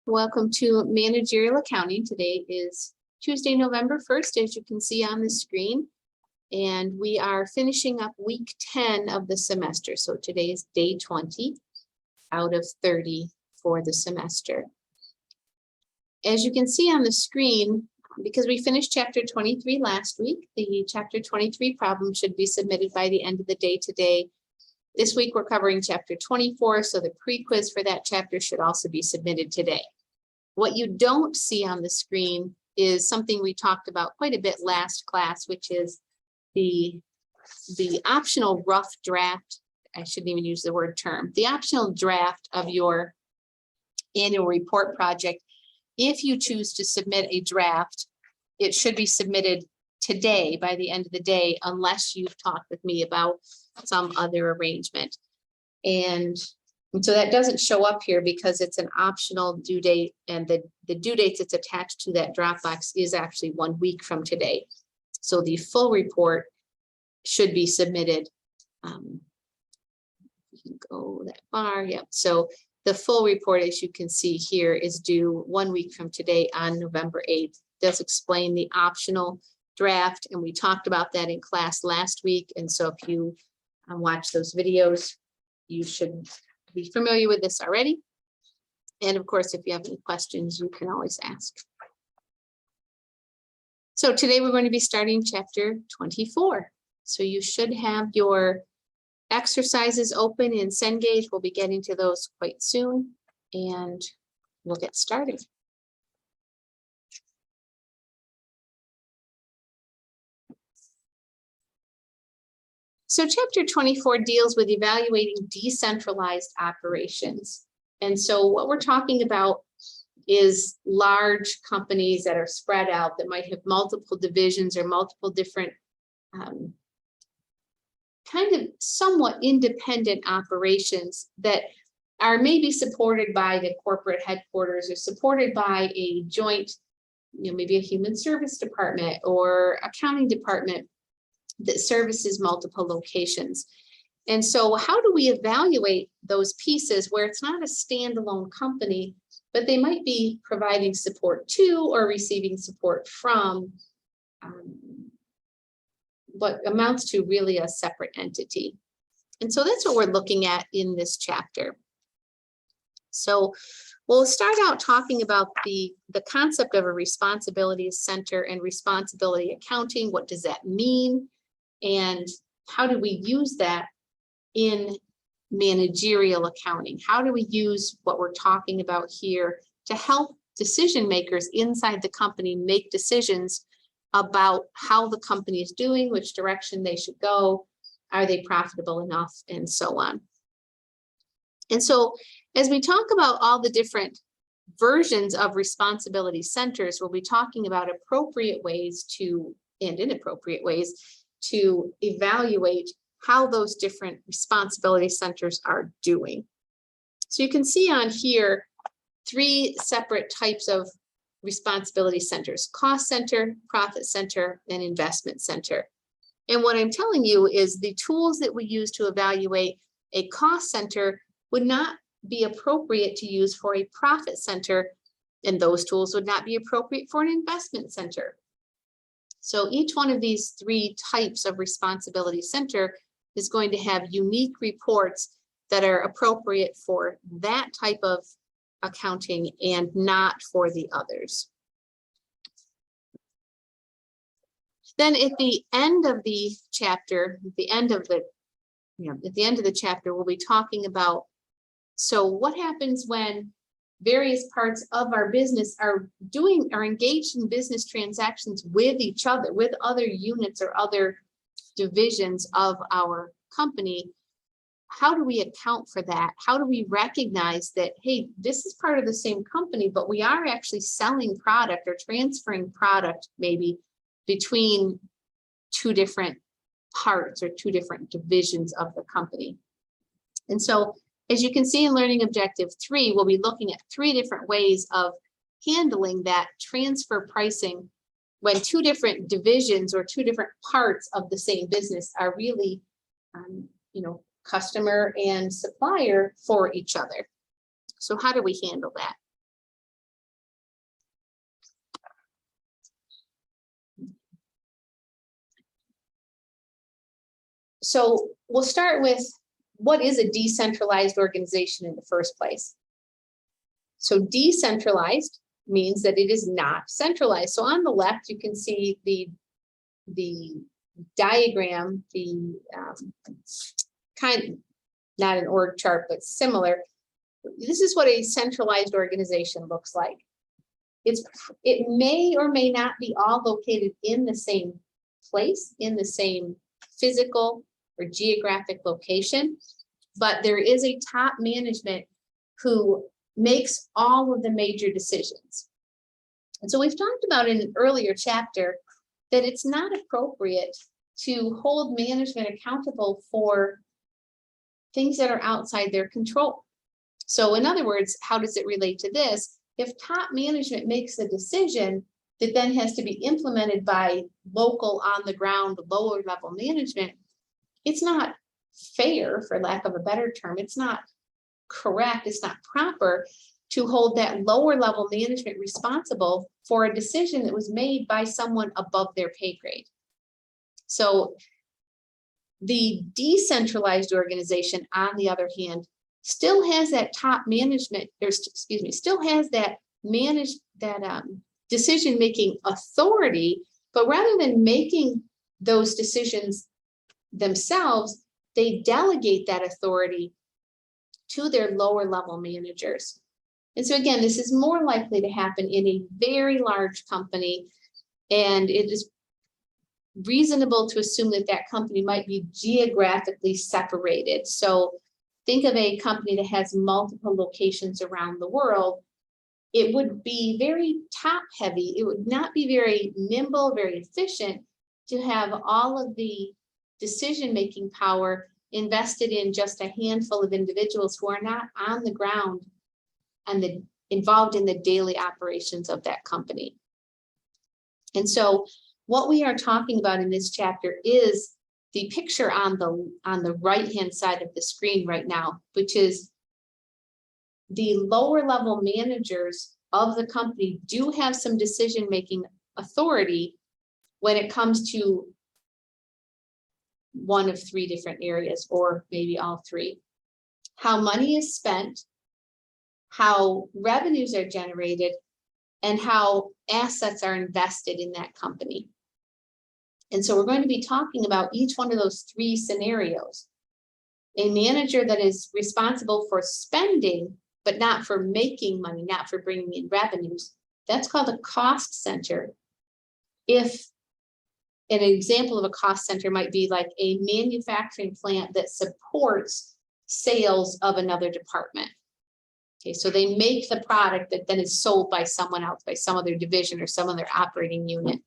Welcome to Managerial Accounting. Today is Tuesday, November 1st, as you can see on the screen. And we are finishing up week 10 of the semester. So today is day 20 out of 30 for the semester. As you can see on the screen, because we finished chapter 23 last week, the chapter 23 problem should be submitted by the end of the day today. This week we're covering chapter 24, so the pre-quiz for that chapter should also be submitted today. What you don't see on the screen is something we talked about quite a bit last class, which is the optional rough draft. I shouldn't even use the word term. The optional draft of your annual report project. If you choose to submit a draft, it should be submitted today by the end of the day, unless you've talked with me about some other arrangement. And so that doesn't show up here because it's an optional due date, and the due dates that's attached to that Dropbox is actually 1 week from today. So the full report should be submitted. You can go that far. Yep. So the full report, as you can see here, is due 1 week from today on November 8th. It does explain the optional draft, and we talked about that in class last week. And so if you watch those videos, you should be familiar with this already. And of course, if you have any questions, you can always ask. So today we're going to be starting chapter 24. So you should have your exercises open in Cengage. We'll be getting to those quite soon, and we'll get started. So chapter 24 deals with evaluating decentralized operations. And so what we're talking about is large companies that are spread out, that might have multiple divisions or multiple different kind of somewhat independent operations that are maybe supported by the corporate headquarters or supported by a joint, maybe a human service department or accounting department that services multiple locations. And so how do we evaluate those pieces where it's not a standalone company, but they might be providing support to or receiving support from what amounts to really a separate entity? And so that's what we're looking at in this chapter. So we'll start out talking about the concept of a responsibility center and responsibility accounting. What does that mean? And how do we use that in managerial accounting? How do we use what we're talking about here to help decision makers inside the company make decisions about how the company is doing, which direction they should go, are they profitable enough, and so on. And so as we talk about all the different versions of responsibility centers, we'll be talking about appropriate ways to, and inappropriate ways to evaluate how those different responsibility centers are doing. So you can see on here 3 separate types of responsibility centers: cost center, profit center, and investment center. And what I'm telling you is the tools that we use to evaluate a cost center would not be appropriate to use for a profit center, and those tools would not be appropriate for an investment center. So each one of these 3 types of responsibility center is going to have unique reports that are appropriate for that type of accounting and not for the others. Then at the end of the chapter, at the end of the chapter, we'll be talking about, so what happens when various parts of our business are engaged in business transactions with each other, with other units or other divisions of our company. How do we account for that? How do we recognize that, hey, this is part of the same company, but we are actually selling product or transferring product maybe between 2 different parts or 2 different divisions of the company? And so as you can see in Learning Objective 3, we'll be looking at 3 different ways of handling that transfer pricing when 2 different divisions or 2 different parts of the same business are really, customer and supplier for each other. So how do we handle that? So we'll start with what is a decentralized organization in the first place. So decentralized means that it is not centralized. So on the left, you can see the diagram, the not an org chart, but similar. This is what a centralized organization looks like. It may or may not be all located in the same place, in the same physical or geographic location, but there is a top management who makes all of the major decisions. And so we've talked about in an earlier chapter that it's not appropriate to hold management accountable for things that are outside their control. So in other words, how does it relate to this? If top management makes a decision that then has to be implemented by local on the ground, lower level management, it's not fair, for lack of a better term. It's not correct, it's not proper to hold that lower level management responsible for a decision that was made by someone above their pay grade. So the decentralized organization, on the other hand, still has that top management, or excuse me, still has that decision-making authority, but rather than making those decisions themselves, they delegate that authority to their lower level managers. And so again, this is more likely to happen in a very large company, and it is reasonable to assume that that company might be geographically separated. So think of a company that has multiple locations around the world. It would be very top heavy. It would not be very nimble, very efficient to have all of the decision-making power invested in just a handful of individuals who are not on the ground and involved in the daily operations of that company. And so what we are talking about in this chapter is the picture on the right-hand side of the screen right now, which is the lower level managers of the company do have some decision-making authority when it comes to one of three different areas, or maybe all three. How money is spent, how revenues are generated, and how assets are invested in that company. And so we're going to be talking about each one of those three scenarios. A manager that is responsible for spending, but not for making money, not for bringing in revenues, that's called a cost center. If an example of a cost center might be like a manufacturing plant that supports sales of another department. Okay, so they make the product that then is sold by someone else, by some other division or some other operating unit.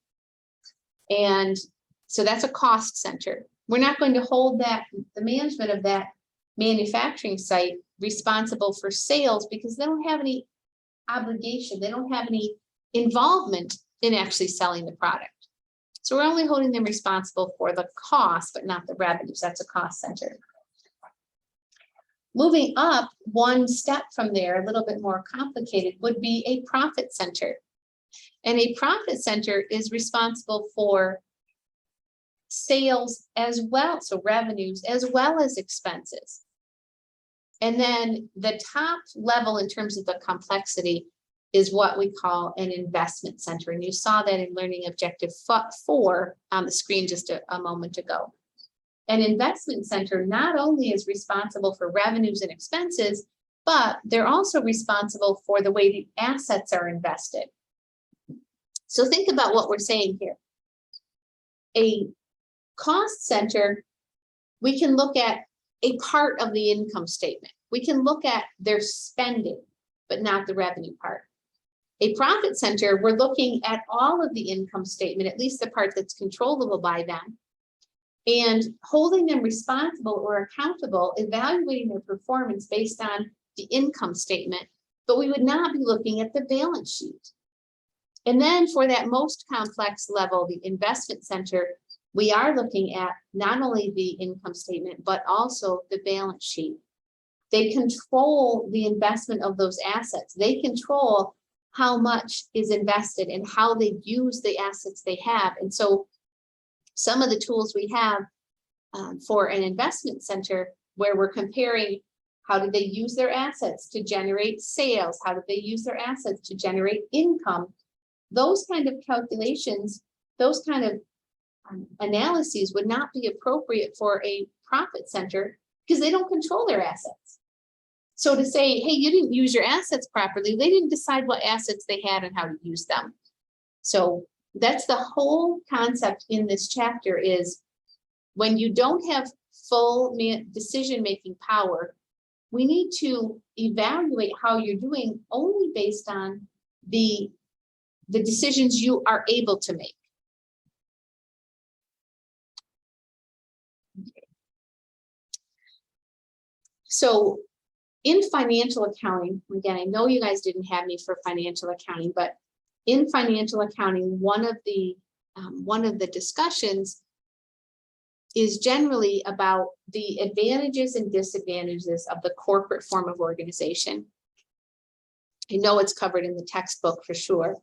And so that's a cost center. We're not going to hold the management of that manufacturing site responsible for sales because they don't have any obligation. They don't have any involvement in actually selling the product. So we're only holding them responsible for the cost, but not the revenues. That's a cost center. Moving up one step from there, a little bit more complicated, would be a profit center. And a profit center is responsible for sales as well, so revenues as well as expenses. And then the top level in terms of the complexity is what we call an investment center. And you saw that in Learning Objective 4 on the screen just a moment ago. An investment center not only is responsible for revenues and expenses, but they're also responsible for the way the assets are invested. So think about what we're saying here. A cost center, we can look at a part of the income statement. We can look at their spending, but not the revenue part. A profit center, we're looking at all of the income statement, at least the part that's controllable by them, and holding them responsible or accountable, evaluating their performance based on the income statement, but we would not be looking at the balance sheet. And then for that most complex level, the investment center, we are looking at not only the income statement, but also the balance sheet. They control the investment of those assets. They control how much is invested and how they use the assets they have. And so some of the tools we have for an investment center where we're comparing how did they use their assets to generate sales? How did they use their assets to generate income? Those kind of calculations, those kind of analyses would not be appropriate for a profit center because they don't control their assets. So to say, hey, you didn't use your assets properly, they didn't decide what assets they had and how to use them. So that's the whole concept in this chapter is when you don't have full decision-making power, we need to evaluate how you're doing only based on the decisions you are able to make. Okay. So in financial accounting, again, I know you guys didn't have me for financial accounting, but in financial accounting, one of the discussions is generally about the advantages and disadvantages of the corporate form of organization. I know it's covered in the textbook for sure,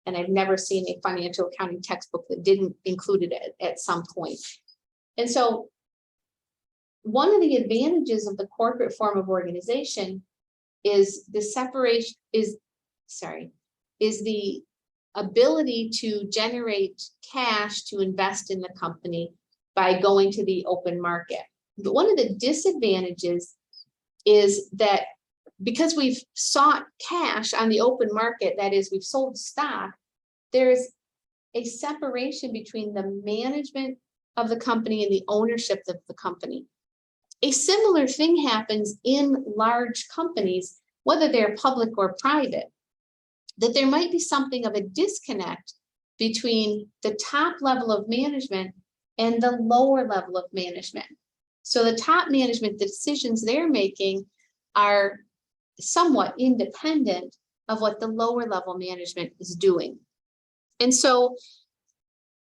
and I've never seen a financial accounting textbook that didn't include it at some point. And so one of the advantages of the corporate form of organization is the separation, is the ability to generate cash to invest in the company by going to the open market. But one of the disadvantages is that because we've sought cash on the open market, that is, we've sold stock, there's a separation between the management of the company and the ownership of the company. A similar thing happens in large companies, whether they're public or private, that there might be something of a disconnect between the top level of management and the lower level of management. So the top management, the decisions they're making are somewhat independent of what the lower level management is doing. And so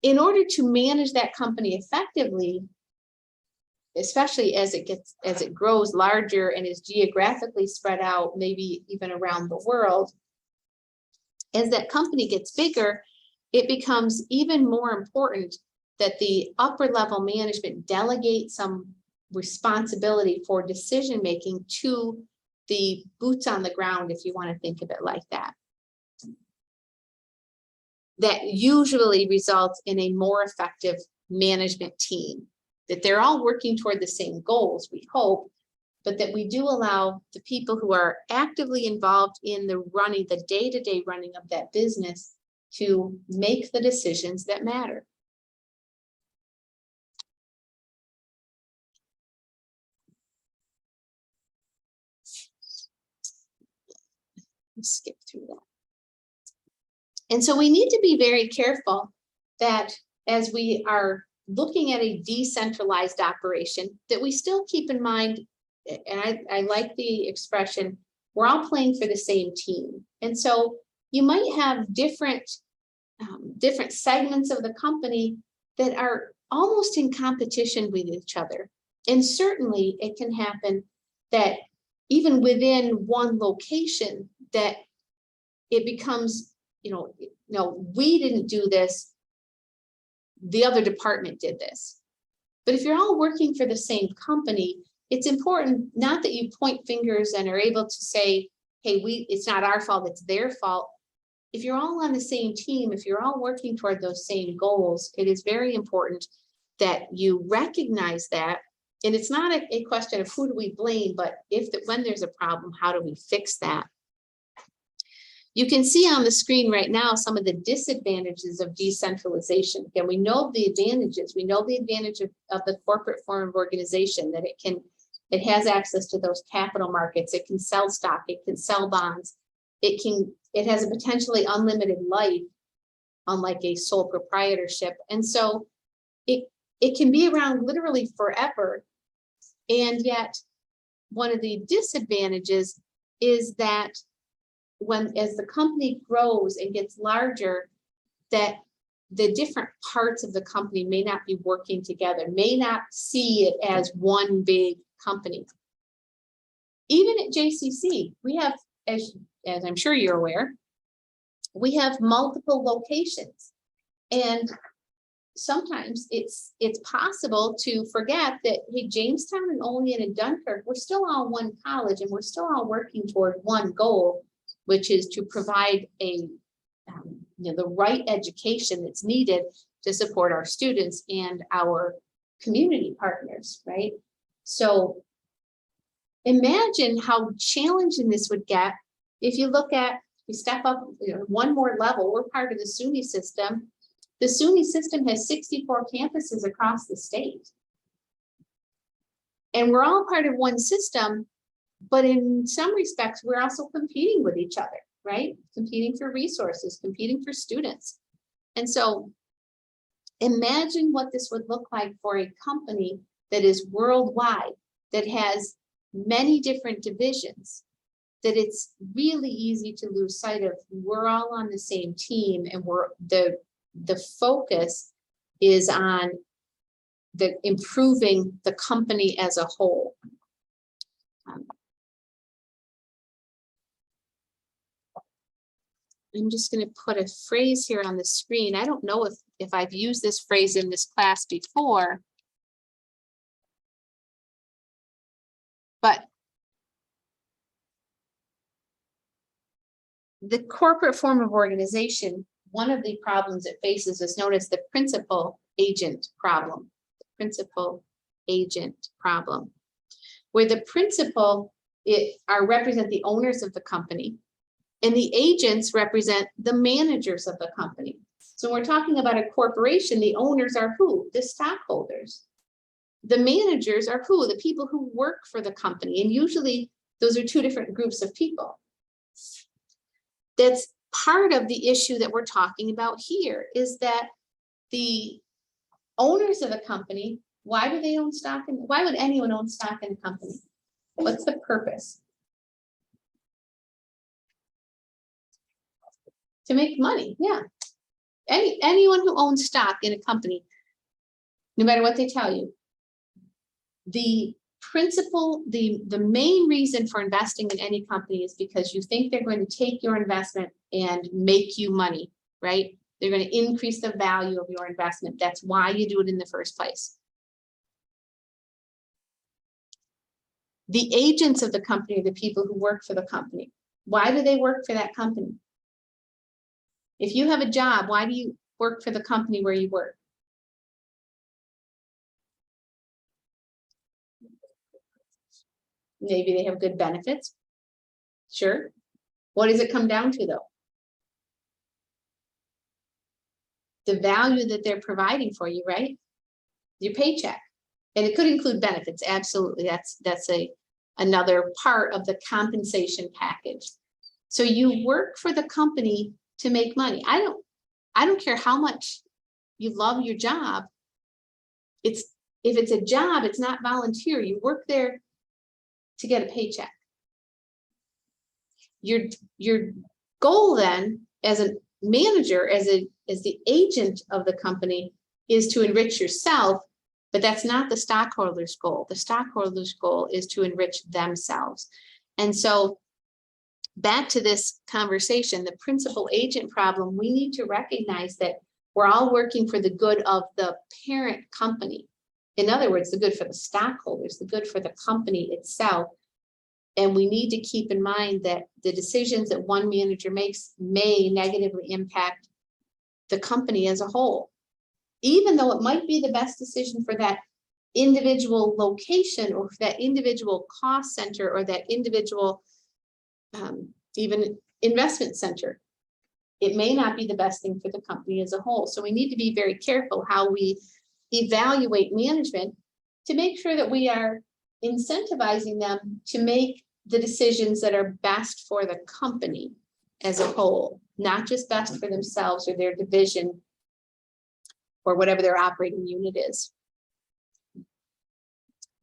in order to manage that company effectively, especially as it grows larger and is geographically spread out, maybe even around the world, as that company gets bigger, it becomes even more important that the upper level management delegate some responsibility for decision making to the boots on the ground, if you want to think of it like that. That usually results in a more effective management team, that they're all working toward the same goals, we hope, but that we do allow the people who are actively involved in the running, the day-to-day running of that business to make the decisions that matter. Let's skip through that. And so we need to be very careful that as we are looking at a decentralized operation, that we still keep in mind, and I like the expression, we're all playing for the same team. And so you might have different segments of the company that are almost in competition with each other. And certainly it can happen that even within one location that it becomes, no, we didn't do this, the other department did this. But if you're all working for the same company, it's important not that you point fingers and are able to say, hey, it's not our fault, it's their fault. If you're all on the same team, if you're all working toward those same goals, it is very important that you recognize that. And it's not a question of who do we blame, but when there's a problem, how do we fix that? You can see on the screen right now some of the disadvantages of decentralization. Again, we know the advantages. We know the advantage of the corporate form of organization, that it has access to those capital markets. It can sell stock. It can sell bonds. It has a potentially unlimited life, unlike a sole proprietorship. And so it can be around literally forever. And yet one of the disadvantages is that as the company grows and gets larger, that the different parts of the company may not be working together, may not see it as one big company. Even at JCC, we have, as I'm sure you're aware, we have multiple locations. And sometimes it's possible to forget that, hey, Jamestown and Olean and Dunkirk, we're still all one college and we're still all working toward one goal, which is to provide a the right education that's needed to support our students and our community partners, right? So imagine how challenging this would get if you look at, we step up one more level. We're part of the SUNY system. The SUNY system has 64 campuses across the state. And we're all part of one system, but in some respects, we're also competing with each other, right? Competing for resources, competing for students. And so imagine what this would look like for a company that is worldwide, that has many different divisions, that it's really easy to lose sight of. We're all on the same team, and the focus is on the improving the company as a whole. I'm just going to put a phrase here on the screen. I don't know if I've used this phrase in this class before, but the corporate form of organization, one of the problems it faces is known as the principal agent problem. The principal agent problem, where the principal represent the owners of the company, and the agents represent the managers of the company. So when we're talking about a corporation, the owners are who? The stockholders. The managers are who? The people who work for the company. And usually those are two different groups of people. That's part of the issue that we're talking about here, is that the owners of the company, why do they own stock? And why would anyone own stock in a company? What's the purpose? To make money, yeah. Anyone who owns stock in a company, no matter what they tell you, the principle, the main reason for investing in any company is because you think they're going to take your investment and make you money, right? They're going to increase the value of your investment. That's why you do it in the first place. The agents of the company are the people who work for the company. Why do they work for that company? If you have a job, why do you work for the company where you work? Maybe they have good benefits. Sure. What does it come down to, though? The value that they're providing for you, right? Your paycheck. And it could include benefits. Absolutely. That's another part of the compensation package. So you work for the company to make money. I don't care how much you love your job. If it's a job, it's not volunteer. You work there to get a paycheck. Your goal then, as a manager, as the agent of the company, is to enrich yourself, but that's not the stockholders' goal. The stockholders' goal is to enrich themselves. And so back to this conversation, the principal agent problem, we need to recognize that we're all working for the good of the parent company. In other words, the good for the stockholders, the good for the company itself. And we need to keep in mind that the decisions that one manager makes may negatively impact the company as a whole, even though it might be the best decision for that individual location or for that individual cost center or that individual even investment center. It may not be the best thing for the company as a whole. So we need to be very careful how we evaluate management to make sure that we are incentivizing them to make the decisions that are best for the company as a whole, not just best for themselves or their division or whatever their operating unit is.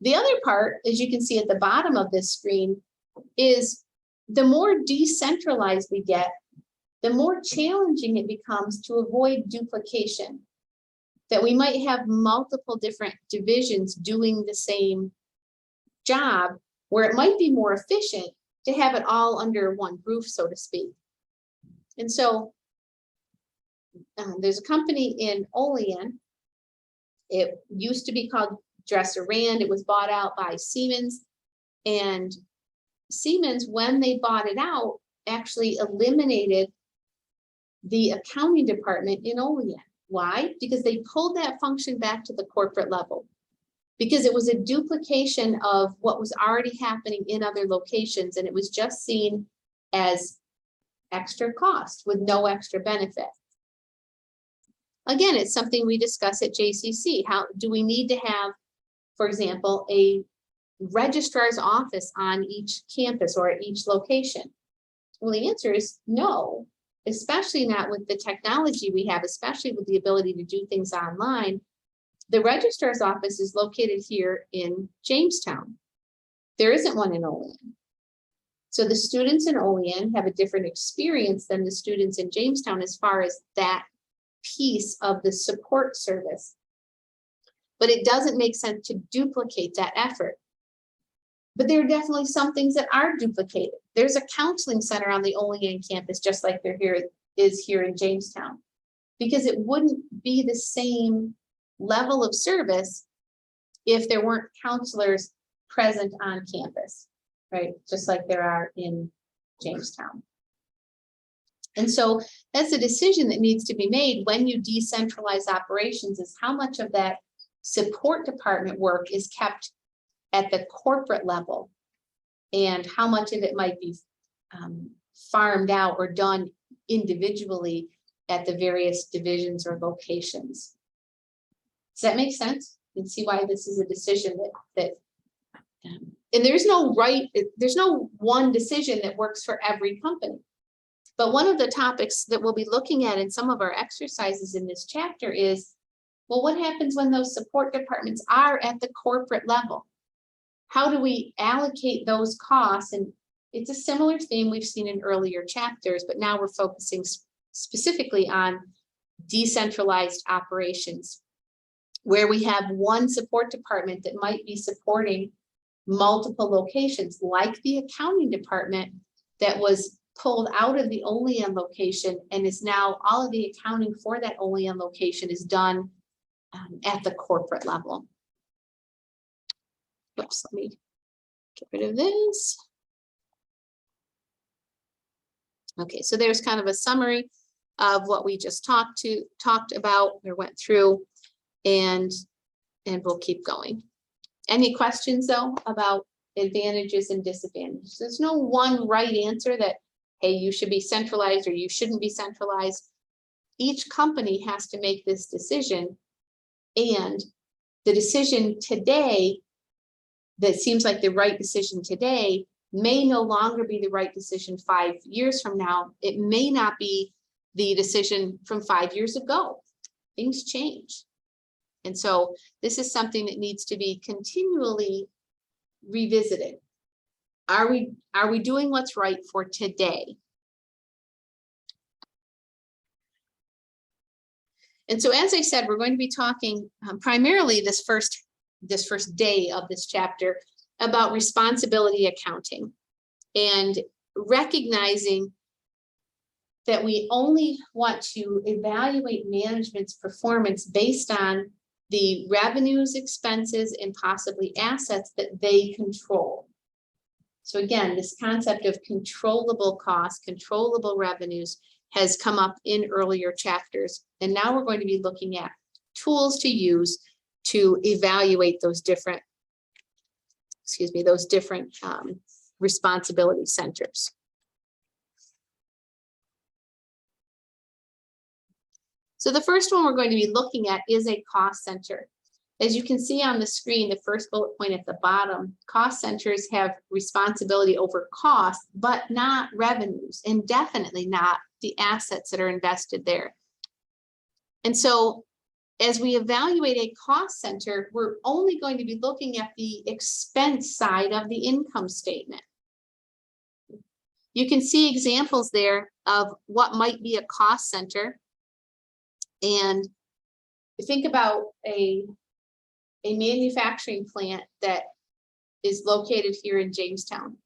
The other part, as you can see at the bottom of this screen, is the more decentralized we get, the more challenging it becomes to avoid duplication. That we might have multiple different divisions doing the same job, where it might be more efficient to have it all under one roof, so to speak. And so there's a company in Olean It used to be called Dresser Rand. It was bought out by Siemens. And Siemens, when they bought it out, actually eliminated the accounting department in Olean. Why? Because they pulled that function back to the corporate level. Because it was a duplication of what was already happening in other locations, and it was just seen as extra cost with no extra benefit. Again, it's something we discuss at JCC. How do we need to have, for example, a registrar's office on each campus or at each location? Well, the answer is no, especially not with the technology we have, especially with the ability to do things online. The registrar's office is located here in Jamestown. There isn't one in Olean. So the students in Olean have a different experience than the students in Jamestown as far as that piece of the support service. But it doesn't make sense to duplicate that effort. But there are definitely some things that are duplicated. There's a counseling center on the Olean campus, just like there is here in Jamestown, because it wouldn't be the same level of service if there weren't counselors present on campus, right? Just like there are in Jamestown. And so that's a decision that needs to be made when you decentralize operations, is how much of that support department work is kept at the corporate level and how much of it might be farmed out or done individually at the various divisions or locations. Does that make sense? You can see why this is a decision and there's no one decision that works for every company. But one of the topics that we'll be looking at in some of our exercises in this chapter is, well, what happens when those support departments are at the corporate level? How do we allocate those costs? And it's a similar theme we've seen in earlier chapters, but now we're focusing specifically on decentralized operations, where we have one support department that might be supporting multiple locations, like the accounting department that was pulled out of the Olean location and is now all of the accounting for that Olean location is done at the corporate level. Oops, let me get rid of this. Okay, so there's kind of a summary of what we just talked about or went through, and we'll keep going. Any questions though about advantages and disadvantages? There's no one right answer that, hey, you should be centralized or you shouldn't be centralized. Each company has to make this decision, and the decision today that seems like the right decision today may no longer be the right decision 5 years from now. It may not be the decision from 5 years ago. Things change. And so this is something that needs to be continually revisited. Are we doing what's right for today? And so, as I said, we're going to be talking primarily this first day of this chapter about responsibility accounting and recognizing that we only want to evaluate management's performance based on the revenues, expenses, and possibly assets that they control. So again, this concept of controllable costs, controllable revenues has come up in earlier chapters. And now we're going to be looking at tools to use to evaluate those different, responsibility centers. So the first one we're going to be looking at is a cost center. As you can see on the screen, the first bullet point at the bottom, cost centers have responsibility over costs, but not revenues, and definitely not the assets that are invested there. And so as we evaluate a cost center, we're only going to be looking at the expense side of the income statement. You can see examples there of what might be a cost center. And think about a manufacturing plant that is located here in Jamestown.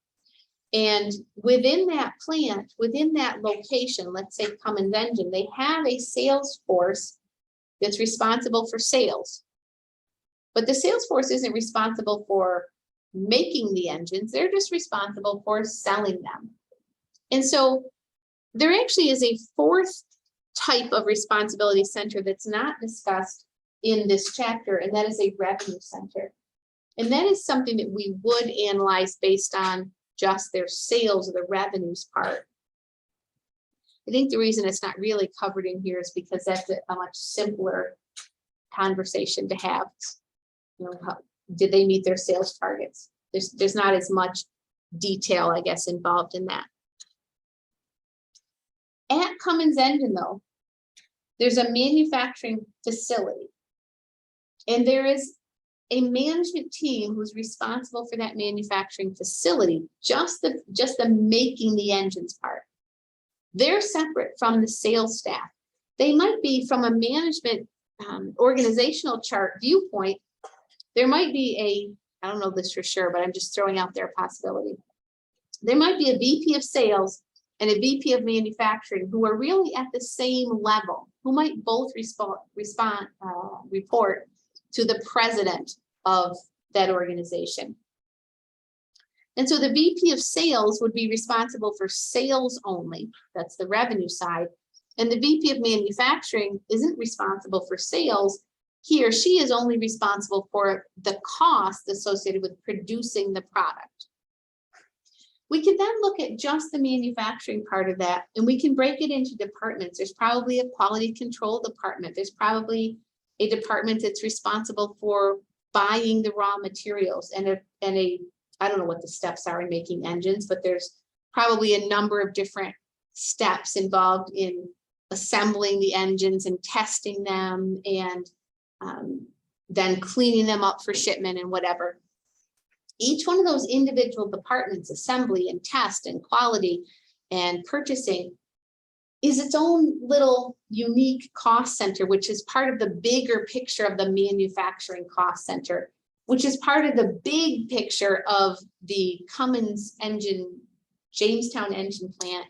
And within that plant, within that location, let's say Cummins Engine, they have a sales force that's responsible for sales. But the sales force isn't responsible for making the engines. They're just responsible for selling them. And so there actually is a fourth type of responsibility center that's not discussed in this chapter, and that is a revenue center. And that is something that we would analyze based on just their sales or the revenues part. I think the reason it's not really covered in here is because that's a much simpler conversation to have. You know, did they meet their sales targets? There's not as much detail, I guess, involved in that. At Cummins Engine, though, there's a manufacturing facility, and there is a management team who's responsible for that manufacturing facility, just the making the engines part. They're separate from the sales staff. They might be from a management organizational chart viewpoint. There might be I don't know this for sure, but I'm just throwing out their possibility. There might be a VP of sales and a VP of manufacturing who are really at the same level, who might both report to the president of that organization. And so the VP of sales would be responsible for sales only. That's the revenue side. And the VP of manufacturing isn't responsible for sales. He or she is only responsible for the cost associated with producing the product. We can then look at just the manufacturing part of that, and we can break it into departments. There's probably a quality control department. There's probably a department that's responsible for buying the raw materials, and I don't know what the steps are in making engines, but there's probably a number of different steps involved in assembling the engines and testing them, and then cleaning them up for shipment and whatever. Each one of those individual departments, assembly and test and quality and purchasing, is its own little unique cost center, which is part of the bigger picture of the manufacturing cost center, which is part of the big picture of the Cummins engine, Jamestown engine plant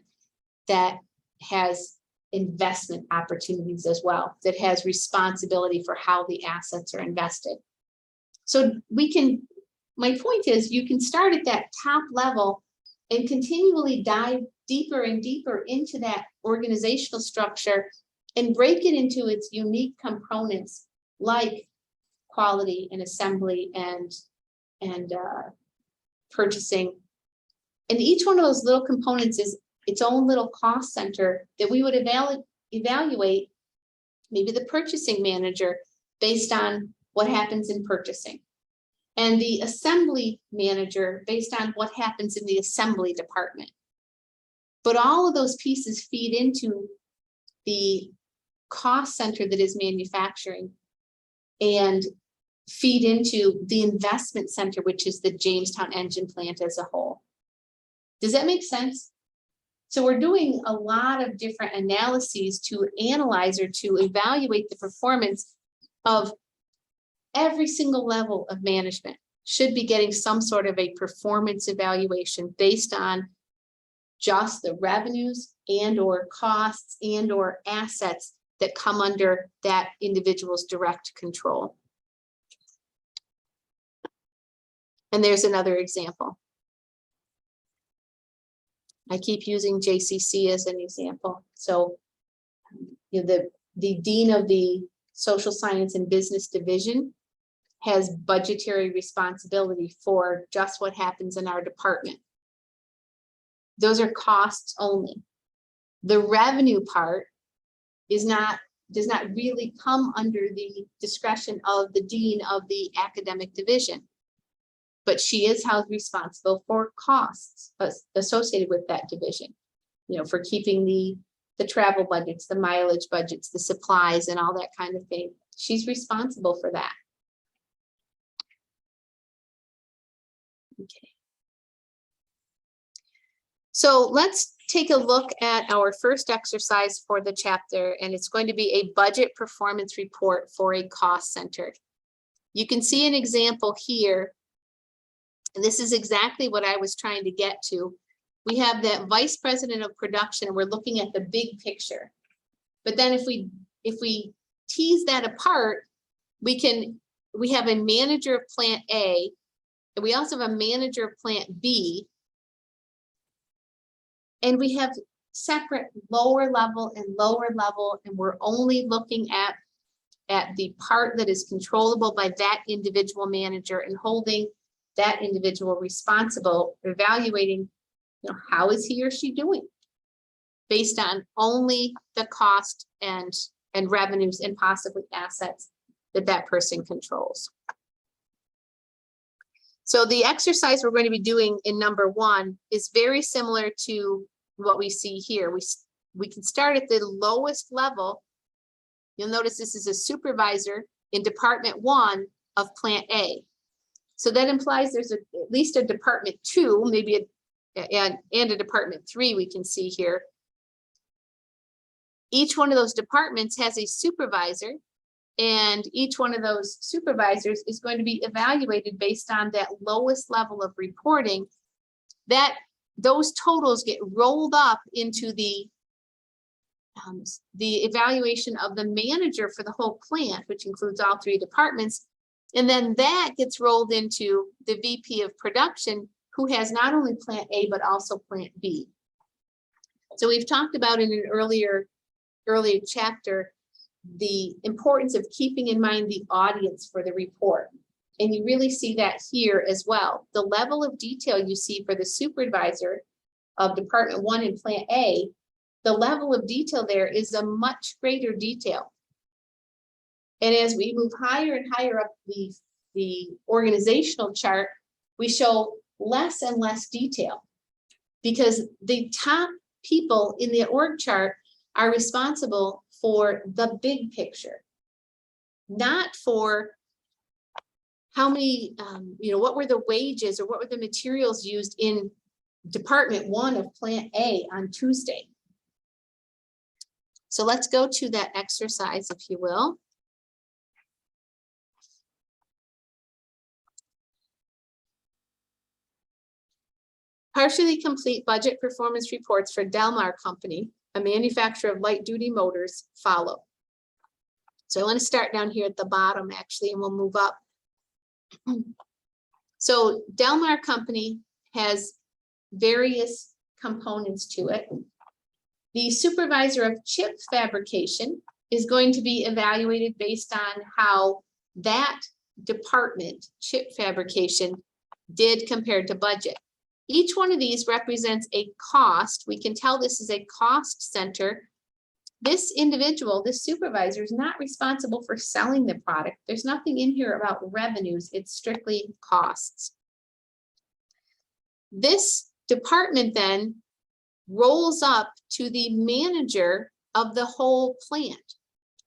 that has investment opportunities as well, that has responsibility for how the assets are invested. So my point is, you can start at that top level and continually dive deeper and deeper into that organizational structure and break it into its unique components, like quality and assembly and purchasing. And each one of those little components is its own little cost center that we would evaluate maybe the purchasing manager based on what happens in purchasing, and the assembly manager based on what happens in the assembly department. But all of those pieces feed into the cost center that is manufacturing and feed into the investment center, which is the Jamestown engine plant as a whole. Does that make sense? So we're doing a lot of different analyses to analyze or to evaluate the performance of every single level of management. Should be getting some sort of a performance evaluation based on just the revenues and or costs and or assets that come under that individual's direct control. And there's another example. I keep using JCC as an example. So you know, the dean of the Social Science and Business Division has budgetary responsibility for just what happens in our department. Those are costs only. The revenue part does not really come under the discretion of the dean of the academic division, but she is held responsible for costs associated with that division, you know, for keeping the travel budgets, the mileage budgets, the supplies, and all that kind of thing. She's responsible for that. Okay. So let's take a look at our first exercise for the chapter, and it's going to be a budget performance report for a cost center. You can see an example here, and this is exactly what I was trying to get to. We have that vice president of production, and we're looking at the big picture. But then if we tease that apart, we can we have a manager of plant A, and we also have a manager of plant B. And we have separate lower level, and we're only looking at the part that is controllable by that individual manager and holding that individual responsible, evaluating, how is he or she doing based on only the cost and revenues and possibly assets that person controls. So the exercise we're going to be doing in number 1 is very similar to what we see here. We can start at the lowest level. You'll notice this is a supervisor in Department 1 of Plant A. So that implies there's at least a Department 2, maybe and a Department 3 we can see here. Each one of those departments has a supervisor, and each one of those supervisors is going to be evaluated based on that lowest level of reporting. Those totals get rolled up into the evaluation of the manager for the whole plant, which includes all 3 departments. And then that gets rolled into the VP of production, who has not only plant A, but also plant B. So we've talked about in an earlier chapter, the importance of keeping in mind the audience for the report. And you really see that here as well. The level of detail you see for the supervisor of Department 1 in Plant A, the level of detail there is a much greater detail. And as we move higher and higher up the organizational chart, we show less and less detail, because the top people in the org chart are responsible for the big picture, not for how many, what were the wages or what were the materials used in Department 1 of Plant A on Tuesday. So let's go to that exercise, if you will. Partially complete budget performance reports for Delmar Company, a manufacturer of light-duty motors, follow. So I want to start down here at the bottom, actually, and we'll move up. So Delmar Company has various components to it. The supervisor of chip fabrication is going to be evaluated based on how that department, chip fabrication, did compared to budget. Each one of these represents a cost. We can tell this is a cost center. This individual, this supervisor, is not responsible for selling the product. There's nothing in here about revenues. It's strictly costs. This department then rolls up to the manager of the whole plant.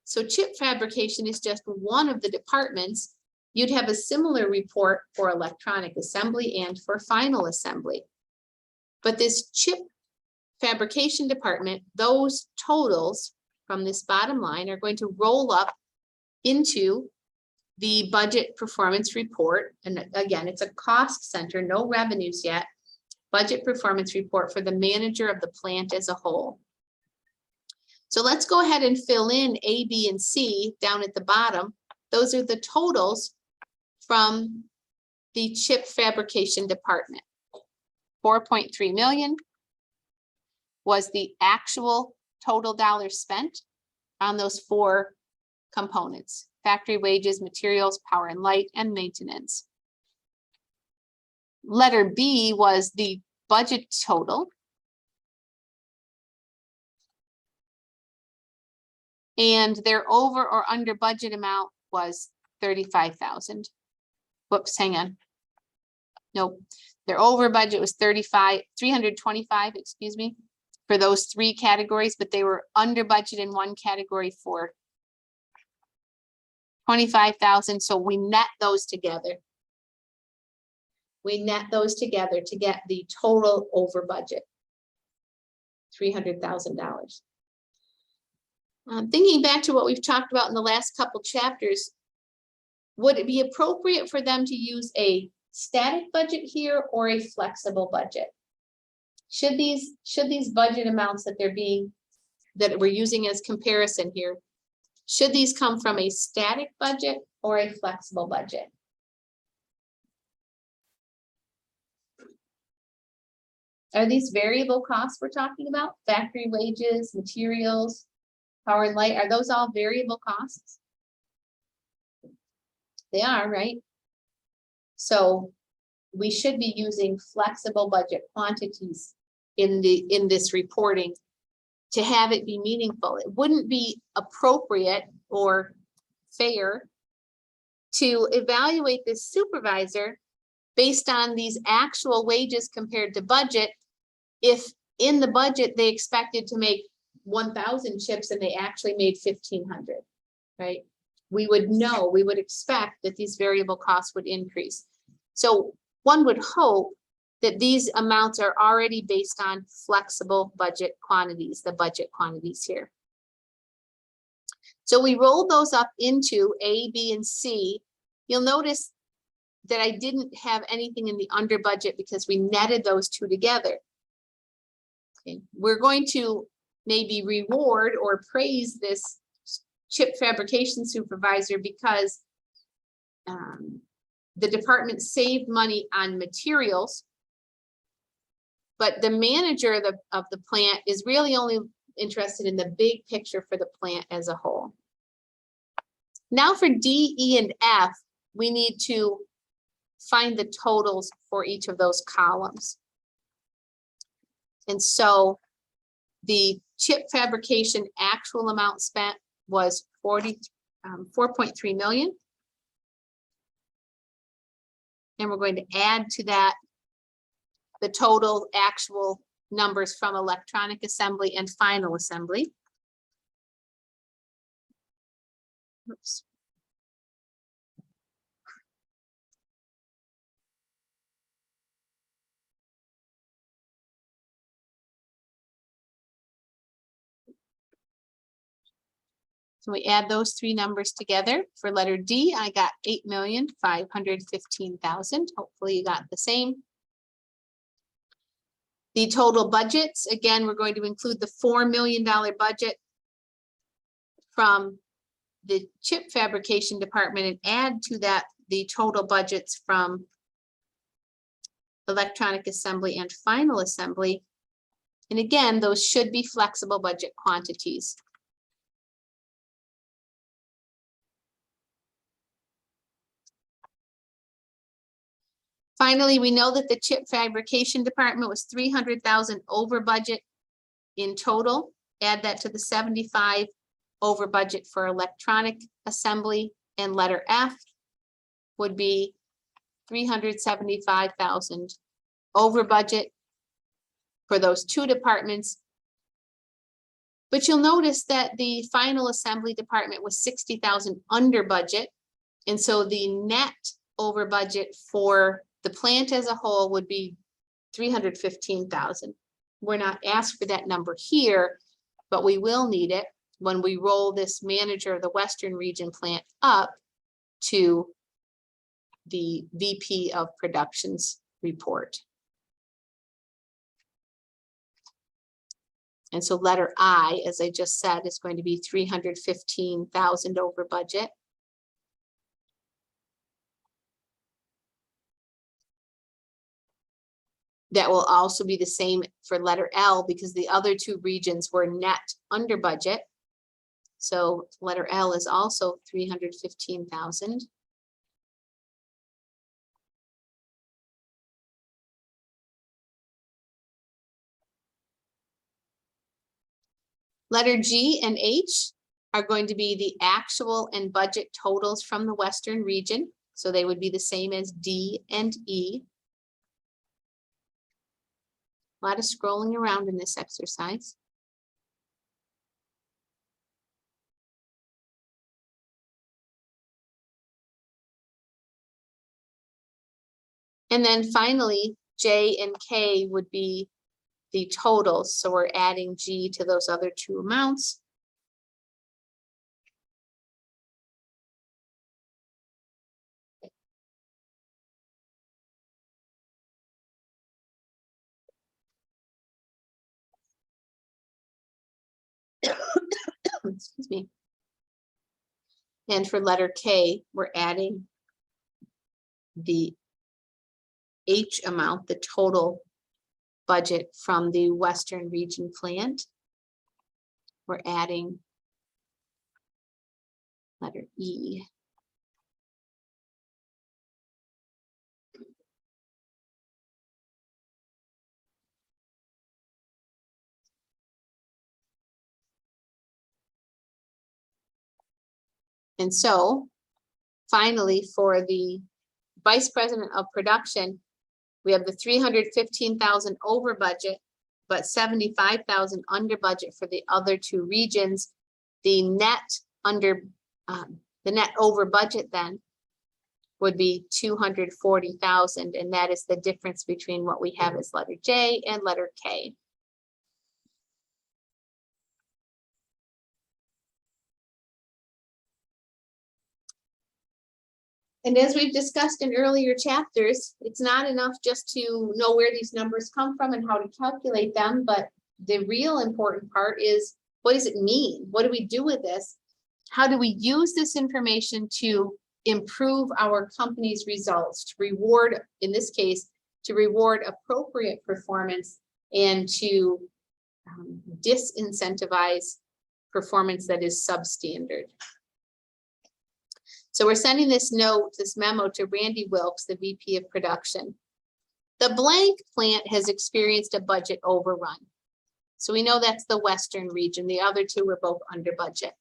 So chip fabrication is just one of the departments. You'd have a similar report for electronic assembly and for final assembly. But this chip fabrication department, those totals from this bottom line are going to roll up into the budget performance report. And again, it's a cost center, no revenues yet. Budget performance report for the manager of the plant as a whole. So let's go ahead and fill in A, B, and C down at the bottom. Those are the totals from the chip fabrication department. 4.3 million was the actual total dollars spent on those 4 components: factory wages, materials, power and light, and maintenance. Letter B was the budget total. And their over or under budget amount was 35,000. Whoops, hang on. Nope. Their over budget was 325, excuse me, for those 3 categories, but they were under budget in one category for 25,000. So we net those together. We net those together to get the total over budget, $300,000. Thinking back to what we've talked about in the last couple chapters, would it be appropriate for them to use a static budget here or a flexible budget? Should these budget amounts that we're using as comparison here, should these come from a static budget or a flexible budget? Are these variable costs we're talking about? Factory wages, materials, power and light, are those all variable costs? They are, right? So we should be using flexible budget quantities in this reporting to have it be meaningful. It wouldn't be appropriate or fair to evaluate this supervisor based on these actual wages compared to budget if in the budget they expected to make 1,000 chips and they actually made 1,500, right? We would know, we would expect that these variable costs would increase. So one would hope that these amounts are already based on flexible budget quantities, the budget quantities here. So we rolled those up into A, B, and C. You'll notice that I didn't have anything in the under budget because we netted those two together. Okay. We're going to maybe reward or praise this chip fabrication supervisor because the department saved money on materials, but the manager of the plant is really only interested in the big picture for the plant as a whole. Now for D, E, and F, we need to find the totals for each of those columns. And so the chip fabrication actual amount spent was 4.3 million. And we're going to add to that the total actual numbers from electronic assembly and final assembly. Oops. So we add those three numbers together. For letter D, I got 8,515,000. Hopefully you got the same. The total budgets, again, we're going to include the $4 million budget from the chip fabrication department and add to that the total budgets from electronic assembly and final assembly. And again, those should be flexible budget quantities. Finally, we know that the chip fabrication department was 300,000 over budget in total. Add that to the 75 over budget for electronic assembly, and letter F would be 375,000 over budget for those two departments. But you'll notice that the final assembly department was 60,000 under budget. And so the net over budget for the plant as a whole would be 315,000. We're not asked for that number here, but we will need it when we roll this manager of the Western Region plant up to the VP of Productions report. And so letter I, as I just said, is going to be 315,000 over budget. That will also be the same for letter L because the other two regions were net under budget. So letter L is also 315,000. Letter G and H are going to be the actual and budget totals from the Western region. So they would be the same as D and E. A lot of scrolling around in this exercise. And then finally, J and K would be the totals. So we're adding G to those other two amounts. Excuse me. And for letter K, we're adding the H amount, the total budget from the Western Region plant. We're adding letter E. And so finally, for the Vice President of Production, we have the 315,000 over budget, but 75,000 under budget for the other two regions. The net over budget then would be 240,000, and that is the difference between what we have as letter J and letter K. And as we've discussed in earlier chapters, it's not enough just to know where these numbers come from and how to calculate them, but the real important part is, what does it mean? What do we do with this? How do we use this information to improve our company's results, to reward, in this case, to reward appropriate performance and to disincentivize performance that is substandard? So we're sending this note, this memo to Randy Wilkes, the VP of Production. The blank plant has experienced a budget overrun. So we know that's the Western region. The other two were both under budget.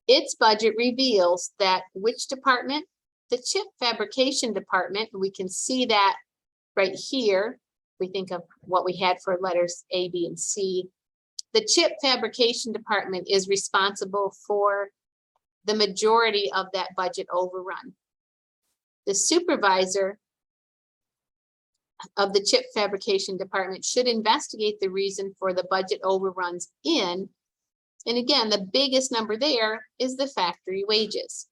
Its budget reveals that which department? The chip fabrication department. We can see that right here. We think of what we had for letters A, B, and C. The chip fabrication department is responsible for the majority of that budget overrun. The supervisor of the chip fabrication department should investigate the reason for the budget overruns and again, the biggest number there is the factory wages.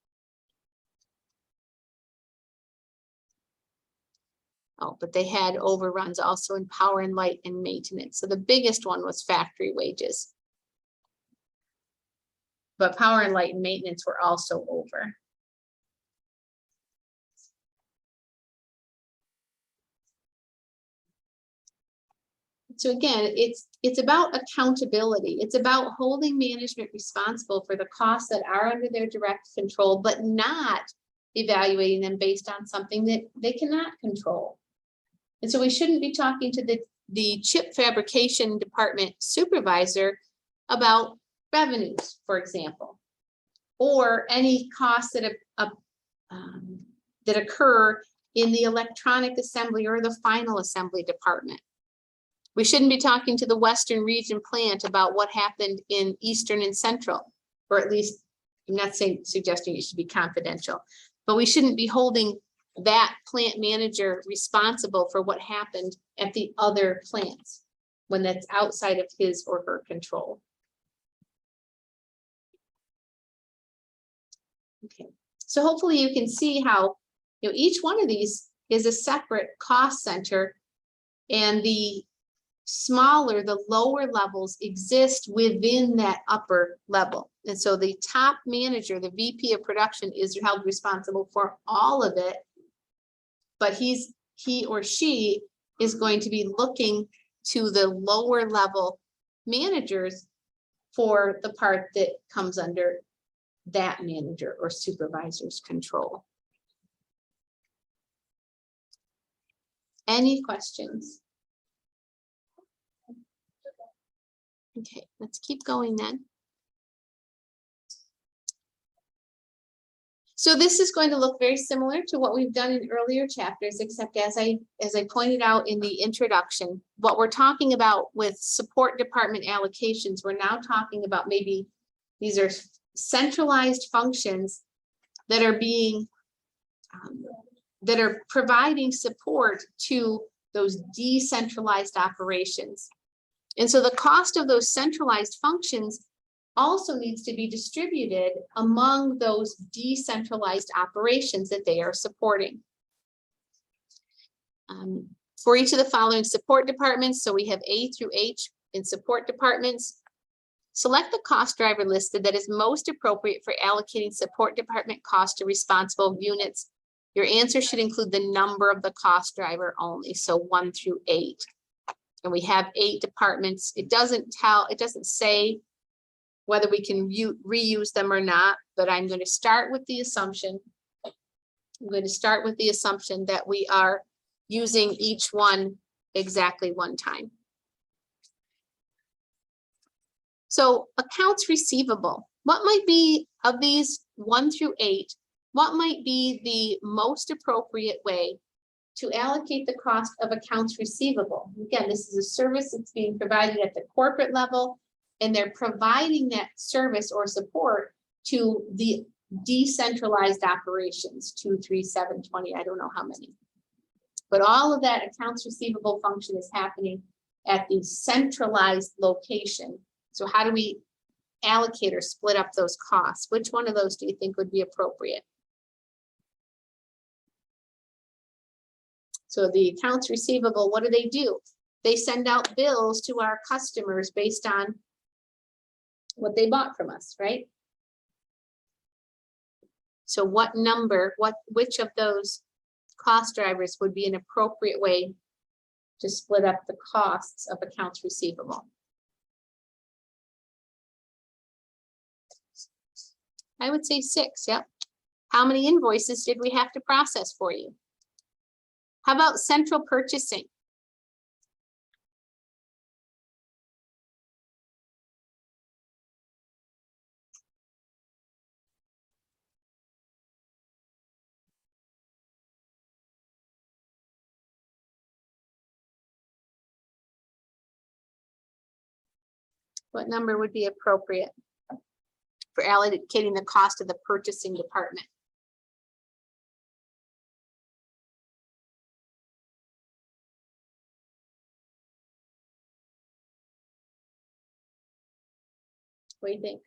Oh, but they had overruns also in power and light and maintenance. So the biggest one was factory wages. But power and light and maintenance were also over. So again, it's about accountability. It's about holding management responsible for the costs that are under their direct control, but not evaluating them based on something that they cannot control. And so we shouldn't be talking to the chip fabrication department supervisor about revenues, for example, or any costs that that occur in the electronic assembly or the final assembly department. We shouldn't be talking to the Western Region plant about what happened in Eastern and Central, or at least, I'm not suggesting it should be confidential, but we shouldn't be holding that plant manager responsible for what happened at the other plants when that's outside of his or her control. Okay, so hopefully you can see how, you know, each one of these is a separate cost center, and the smaller, the lower levels exist within that upper level. And so the top manager, the VP of production, is held responsible for all of it, but he or she is going to be looking to the lower level managers for the part that comes under that manager or supervisor's control. Any questions? Okay, let's keep going then. So this is going to look very similar to what we've done in earlier chapters, except as I pointed out in the introduction, what we're talking about with support department allocations, we're now talking about maybe these are centralized functions that are being that are providing support to those decentralized operations. And so the cost of those centralized functions also needs to be distributed among those decentralized operations that they are supporting. For each of the following support departments, so we have A through H in support departments, Select the cost driver listed that is most appropriate for allocating support department cost to responsible units. Your answer should include the number of the cost driver only, so 1 through 8. And we have 8 departments. It doesn't say whether we can reuse them or not, but I'm going to start with the assumption. I'm going to start with the assumption that we are using each one exactly one time. So accounts receivable, what might be of these 1 through 8, what might be the most appropriate way to allocate the cost of accounts receivable? Again, this is a service that's being provided at the corporate level, and they're providing that service or support to the decentralized operations, 2, 3, 7, 20, I don't know how many. But all of that accounts receivable function is happening at the centralized location. So how do we allocate or split up those costs? Which one of those do you think would be appropriate? So the accounts receivable, what do? They send out bills to our customers based on what they bought from us, right? So what number, which of those cost drivers would be an appropriate way to split up the costs of accounts receivable? I would say 6, yep. How many invoices did we have to process for you? How about central purchasing? What number would be appropriate for allocating the cost of the purchasing department? What do you think?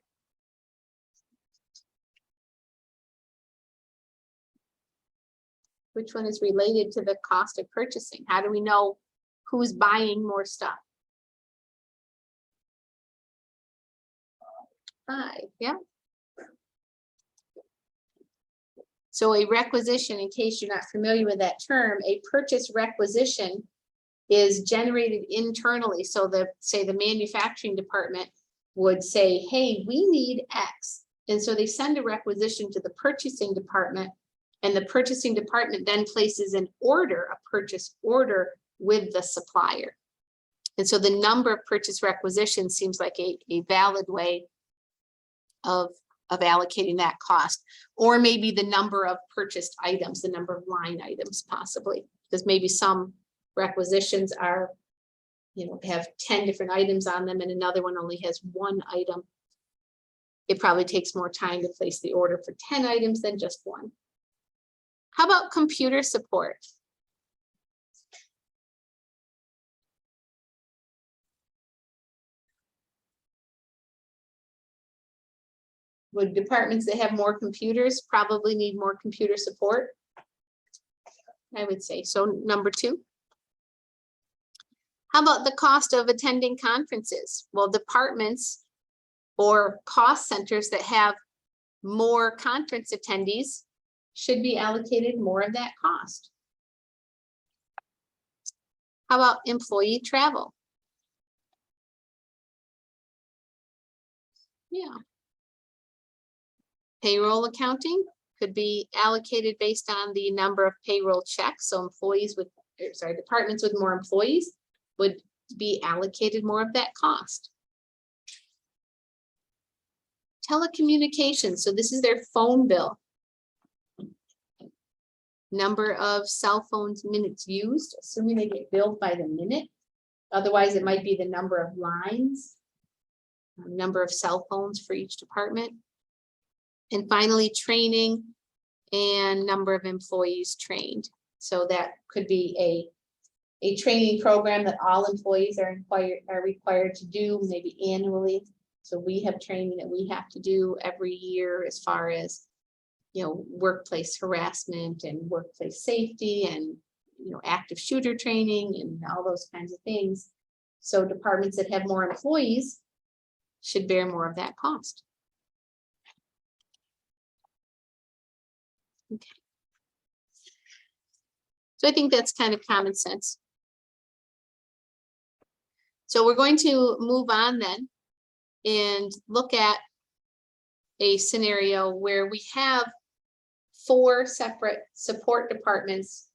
Which one is related to the cost of purchasing? How do we know who's buying more stuff? 5, yeah. So a requisition, in case you're not familiar with that term, a purchase requisition is generated internally. So say the manufacturing department would say, hey, we need X. And so they send a requisition to the purchasing department, and the purchasing department then places an order, a purchase order with the supplier. And so the number of purchase requisitions seems like a valid way of allocating that cost, or maybe the number of purchased items, the number of line items possibly, because maybe some requisitions are, have 10 different items on them and another one only has 1 item. It probably takes more time to place the order for 10 items than just 1. How about computer support? Would departments that have more computers probably need more computer support? I would say so. Number 2. How about the cost of attending conferences? Well, departments or cost centers that have more conference attendees should be allocated more of that cost. How about employee travel? Yeah. Payroll accounting could be allocated based on the number of payroll checks. So departments with more employees would be allocated more of that cost. Telecommunications, so this is their phone bill. Number of cell phones minutes used, assuming they get billed by the minute. Otherwise, it might be the number of lines, number of cell phones for each department. And finally, training and number of employees trained. So that could be a training program that all employees are required to do, maybe annually. So we have training that we have to do every year as far as, workplace harassment and workplace safety and, active shooter training and all those kinds of things. So departments that have more employees should bear more of that cost. Okay. So I think that's kind of common sense. So we're going to move on then and look at a scenario where we have 4 separate support departments.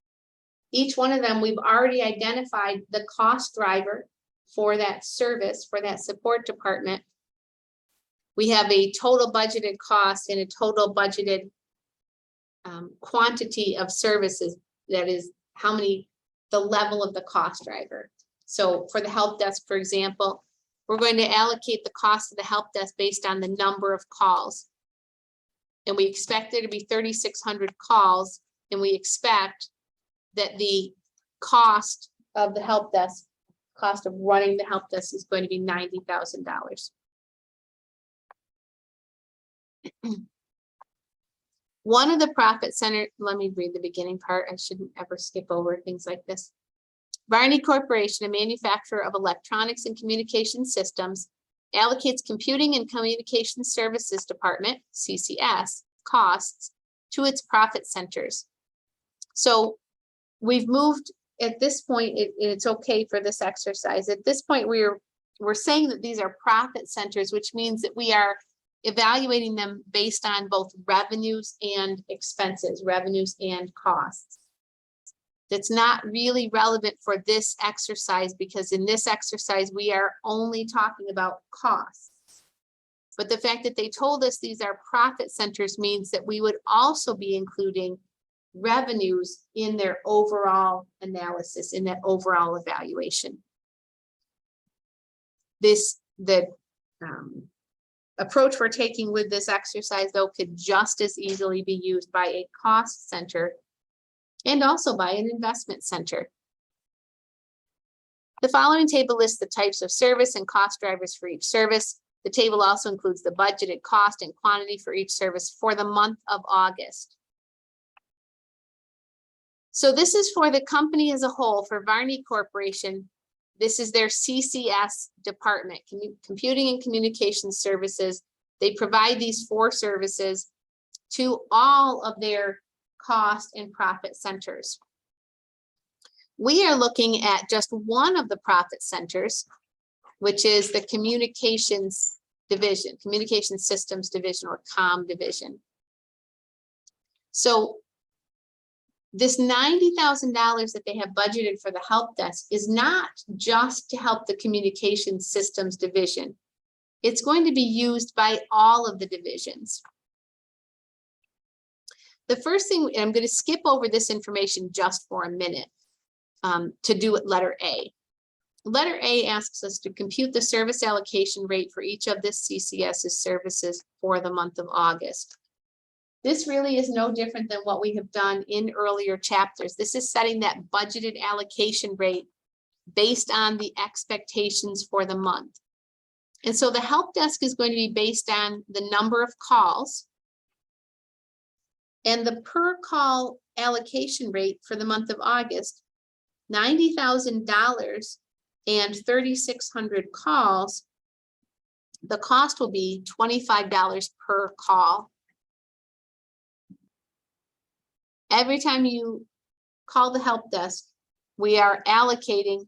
Each one of them, we've already identified the cost driver for that service, for that support department. We have a total budgeted cost and a total budgeted quantity of services. That is how many, the level of the cost driver. So for the help desk, for example, we're going to allocate the cost of the help desk based on the number of calls. And we expect there to be 3,600 calls, and we expect that the cost of the help desk, cost of running the help desk, is going to be $90,000. One of the profit center, let me read the beginning part. I shouldn't ever skip over things like this. Varney Corporation, a manufacturer of electronics and communication systems, allocates Computing and Communication Services Department, CCS, costs to its profit centers. So we've moved at this point, it's okay for this exercise. At this point, we're saying that these are profit centers, which means that we are evaluating them based on both revenues and expenses, revenues and costs. That's not really relevant for this exercise, because in this exercise, we are only talking about costs. But the fact that they told us these are profit centers means that we would also be including revenues in their overall analysis, in that overall evaluation. The approach we're taking with this exercise, though, could just as easily be used by a cost center and also by an investment center. The following table lists the types of service and cost drivers for each service. The table also includes the budgeted cost and quantity for each service for the month of August. So this is for the company as a whole, for Varney Corporation. This is their CCS department, Computing and Communication Services. They provide these 4 services to all of their cost and profit centers. We are looking at just one of the profit centers, which is the communications division, communication systems division, or COM division. So this $90,000 that they have budgeted for the help desk is not just to help the communication systems division. It's going to be used by all of the divisions. The first thing, and I'm going to skip over this information just for a minute to do it letter A. Letter A asks us to compute the service allocation rate for each of this CCS's services for the month of August. This really is no different than what we have done in earlier chapters. This is setting that budgeted allocation rate based on the expectations for the month. And so the help desk is going to be based on the number of calls, and the per call allocation rate for the month of August, $90,000 and 3,600 calls. The cost will be $25 per call. Every time you call the help desk, we are allocating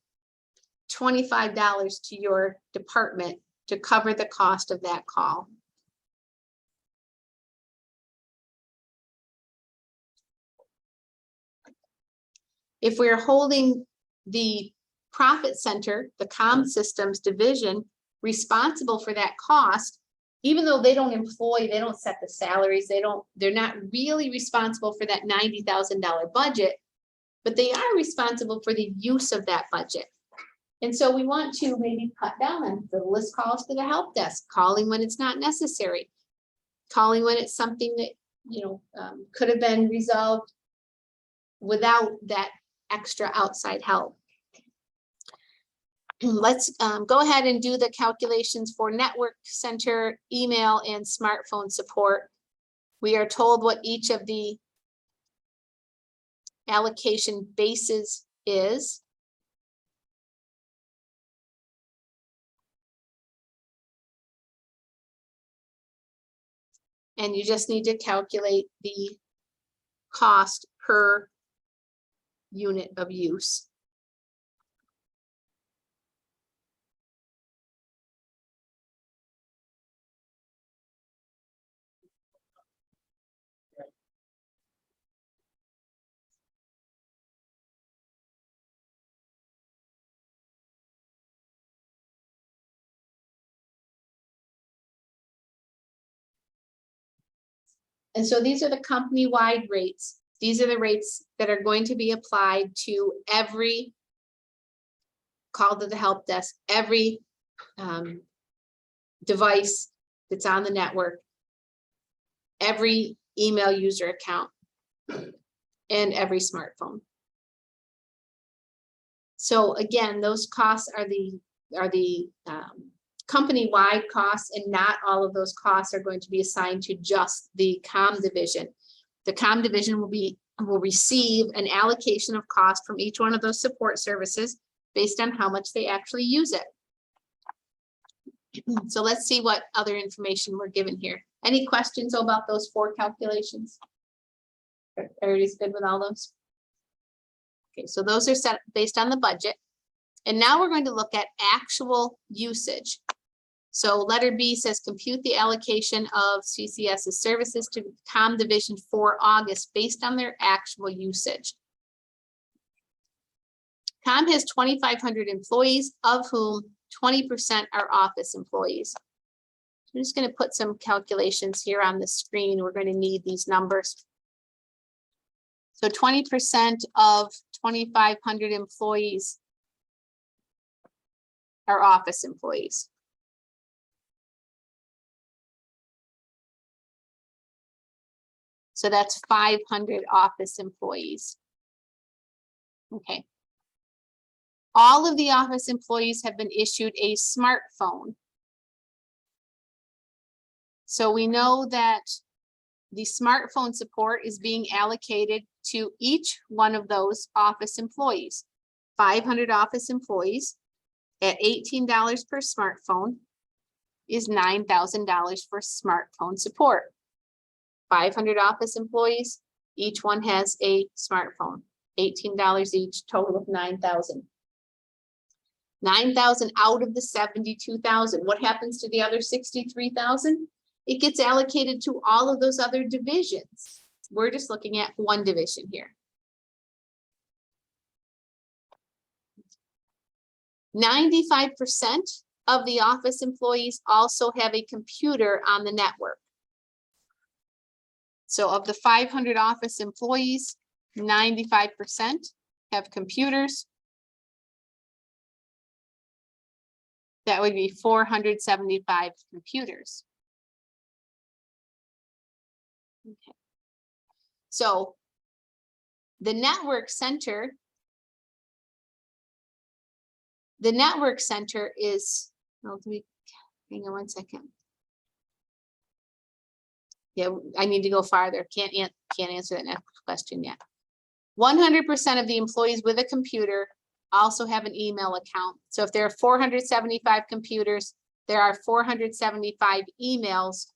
$25 to your department to cover the cost of that call. If we're holding the profit center, the COM systems division, responsible for that cost, even though they don't employ, they don't set the salaries, they're not really responsible for that $90,000 budget, but they are responsible for the use of that budget. And so we want to maybe cut down on frivolous calls to the help desk, calling when it's not necessary, calling when it's something that, could have been resolved without that extra outside help. Let's go ahead and do the calculations for network center, email, and smartphone support. We are told what each of the allocation bases is. And you just need to calculate the cost per unit of use. And so these are the company-wide rates. These are the rates that are going to be applied to every call to the help desk, every device that's on the network, every email user account, and every smartphone. So again, those costs are the company-wide costs, and not all of those costs are going to be assigned to just the comm division. The comm division will receive an allocation of cost from each one of those support services based on how much they actually use it. So let's see what other information we're given here. Any questions about those 4 calculations? Everybody's good with all those? Okay, so those are set based on the budget. And now we're going to look at actual usage. So letter B says compute the allocation of CCS's services to comm division for August based on their actual usage. Comm has 2,500 employees, of whom 20% are office employees. I'm just going to put some calculations here on the screen. We're going to need these numbers. So 20% of 2,500 employees are office employees. So that's 500 office employees. Okay. All of the office employees have been issued a smartphone. So we know that the smartphone support is being allocated to each one of those office employees. 500 office employees at $18 per smartphone is $9,000 for smartphone support. 500 office employees, each one has a smartphone, $18 each, total of $9,000. $9,000 out of the $72,000. What happens to the other $63,000? It gets allocated to all of those other divisions. We're just looking at one division here. 95% of the office employees also have a computer on the network. So of the 500 office employees, 95% have computers. That would be 475 computers. Okay. So the network center is, oh, hang on one second. Yeah, I need to go farther. Can't answer that next question yet. 100% of the employees with a computer also have an email account. So if there are 475 computers, there are 475 emails.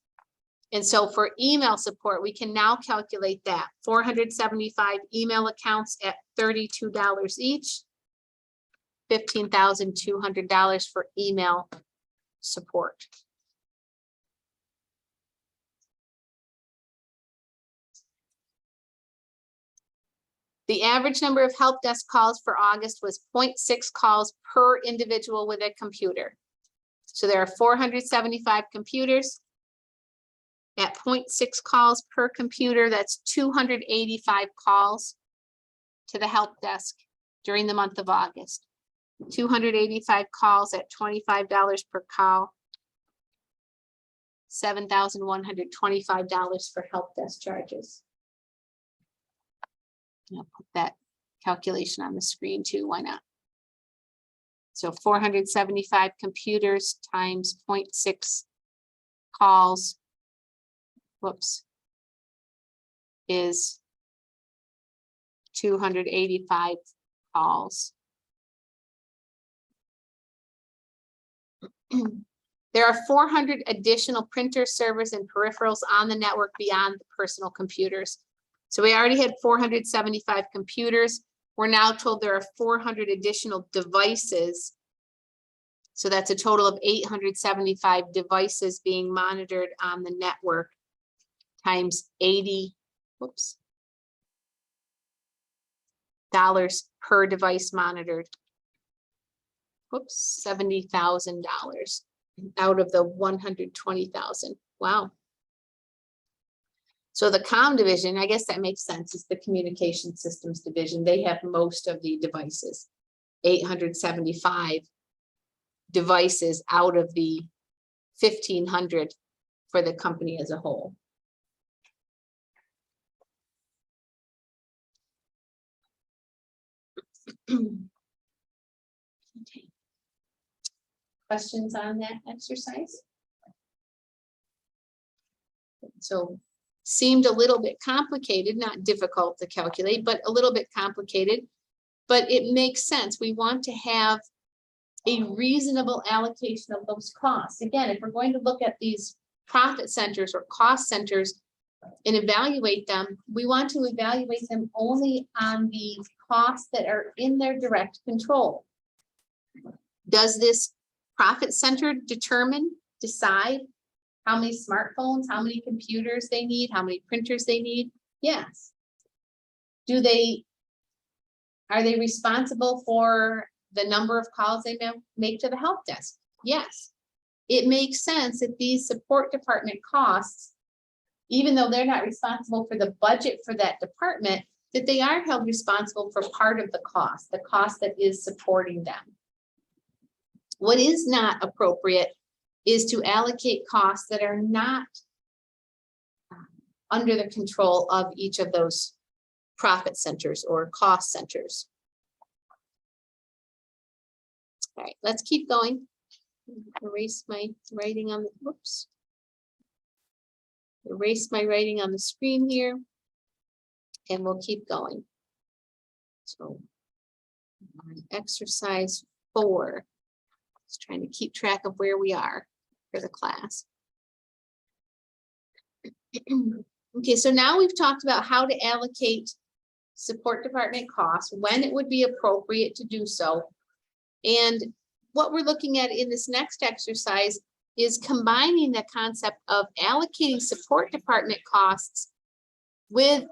And so for email support, we can now calculate that 475 email accounts at $32 each, $15,200 for email support. The average number of help desk calls for August was 0.6 calls per individual with a computer. So there are 475 computers. At 0.6 calls per computer, that's 285 calls to the help desk during the month of August. 285 calls at $25 per call. $7,125 for help desk charges. I'll put that calculation on the screen too, why not? So 475 computers times 0.6 calls, whoops, is 285 calls. There are 400 additional printers, servers, and peripherals on the network beyond the personal computers. So we already had 475 computers. We're now told there are 400 additional devices. So that's a total of 875 devices being monitored on the network times 80, whoops, dollars per device monitored. Whoops, $70,000 out of the 120,000. Wow. So the comm division, I guess that makes sense, is the communication systems division. They have most of the devices, 875 devices out of the 1,500 for the company as a whole. Okay. Questions on that exercise? So seemed a little bit complicated, not difficult to calculate, but a little bit complicated, but it makes sense. We want to have a reasonable allocation of those costs. Again, if we're going to look at these profit centers or cost centers and evaluate them, we want to evaluate them only on the costs that are in their direct control. Does this profit center decide how many smartphones, how many computers they need, how many printers they need? Yes. Are they responsible for the number of calls they make to the help desk? Yes. It makes sense that these support department costs, even though they're not responsible for the budget for that department, that they are held responsible for part of the cost that is supporting them. What is not appropriate is to allocate costs that are not under the control of each of those profit centers or cost centers. All right, let's keep going. Erase my writing on the, whoops. Erase my writing on the screen here, and we'll keep going. So on exercise 4, just trying to keep track of where we are for the class. Okay, so now we've talked about how to allocate support department costs, when it would be appropriate to do so. And what we're looking at in this next exercise is combining the concept of allocating support department costs with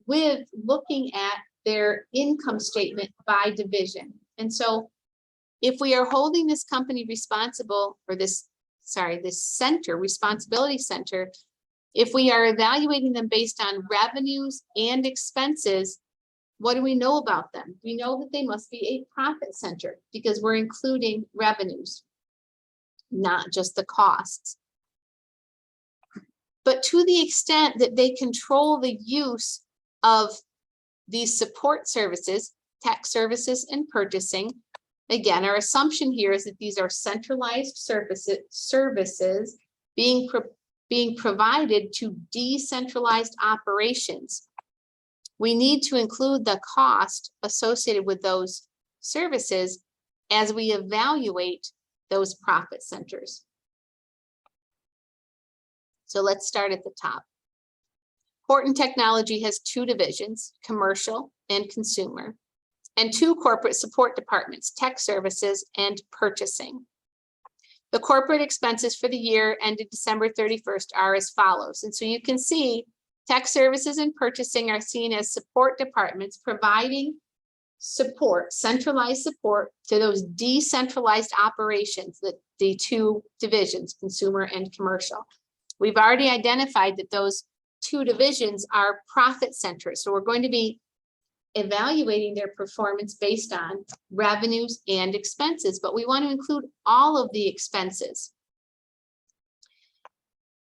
looking at their income statement by division. And so if we are holding this company responsible, or this center, responsibility center, if we are evaluating them based on revenues and expenses, what do we know about them? We know that they must be a profit center because we're including revenues, not just the costs. But to the extent that they control the use of these support services, tech services and purchasing, again, our assumption here is that these are centralized services being provided to decentralized operations. We need to include the cost associated with those services as we evaluate those profit centers. So let's start at the top. Horton Technology has 2 divisions, commercial and consumer, and 2 corporate support departments, tech services and purchasing. The corporate expenses for the year ended December 31st are as follows. And so you can see tech services and purchasing are seen as support departments providing support, centralized support to those decentralized operations, that the 2 divisions, consumer and commercial. We've already identified that those 2 divisions are profit centers. So we're going to be evaluating their performance based on revenues and expenses, but we want to include all of the expenses.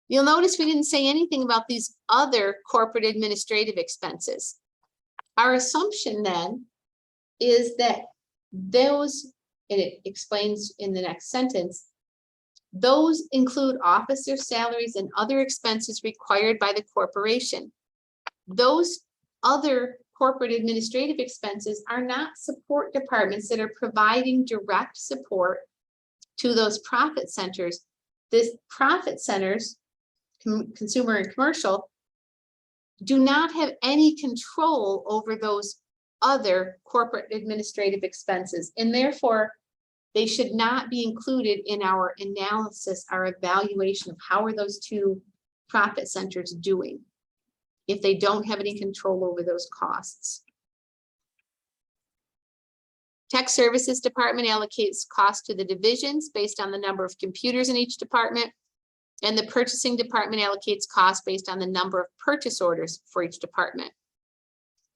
You'll notice we didn't say anything about these other corporate administrative expenses. Our assumption then is that those, and it explains in the next sentence, those include officer salaries and other expenses required by the corporation. Those other corporate administrative expenses are not support departments that are providing direct support to those profit centers, this profit centers, consumer and commercial, do not have any control over those other corporate administrative expenses, and therefore they should not be included in our analysis, our evaluation of how are those two profit centers doing if they don't have any control over those costs. Tech Services Department allocates costs to the divisions based on the number of computers in each department, and the Purchasing Department allocates costs based on the number of purchase orders for each department.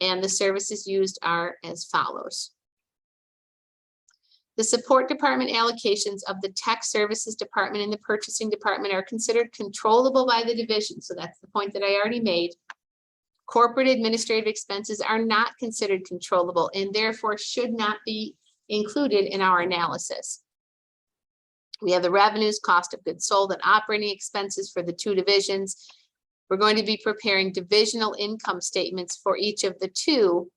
And the services used are as follows. The Support Department allocations of the Tech Services Department and the Purchasing Department are considered controllable by the division. So that's the point that I already made. Corporate administrative expenses are not considered controllable and therefore should not be included in our analysis. We have the revenues, cost of goods sold, and operating expenses for the two divisions. We're going to be preparing divisional income statements for each of the two.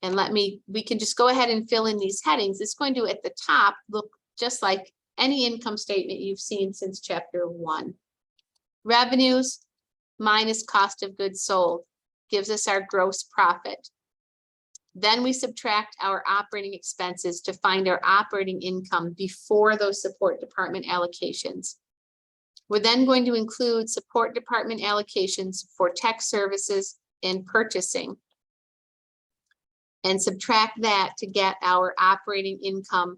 And we can just go ahead and fill in these headings. It's going to, at the top, look just like any income statement you've seen since chapter 1. Revenues minus cost of goods sold gives us our gross profit. Then we subtract our operating expenses to find our operating income before those support department allocations. We're then going to include support department allocations for tech services and purchasing, and subtract that to get our operating income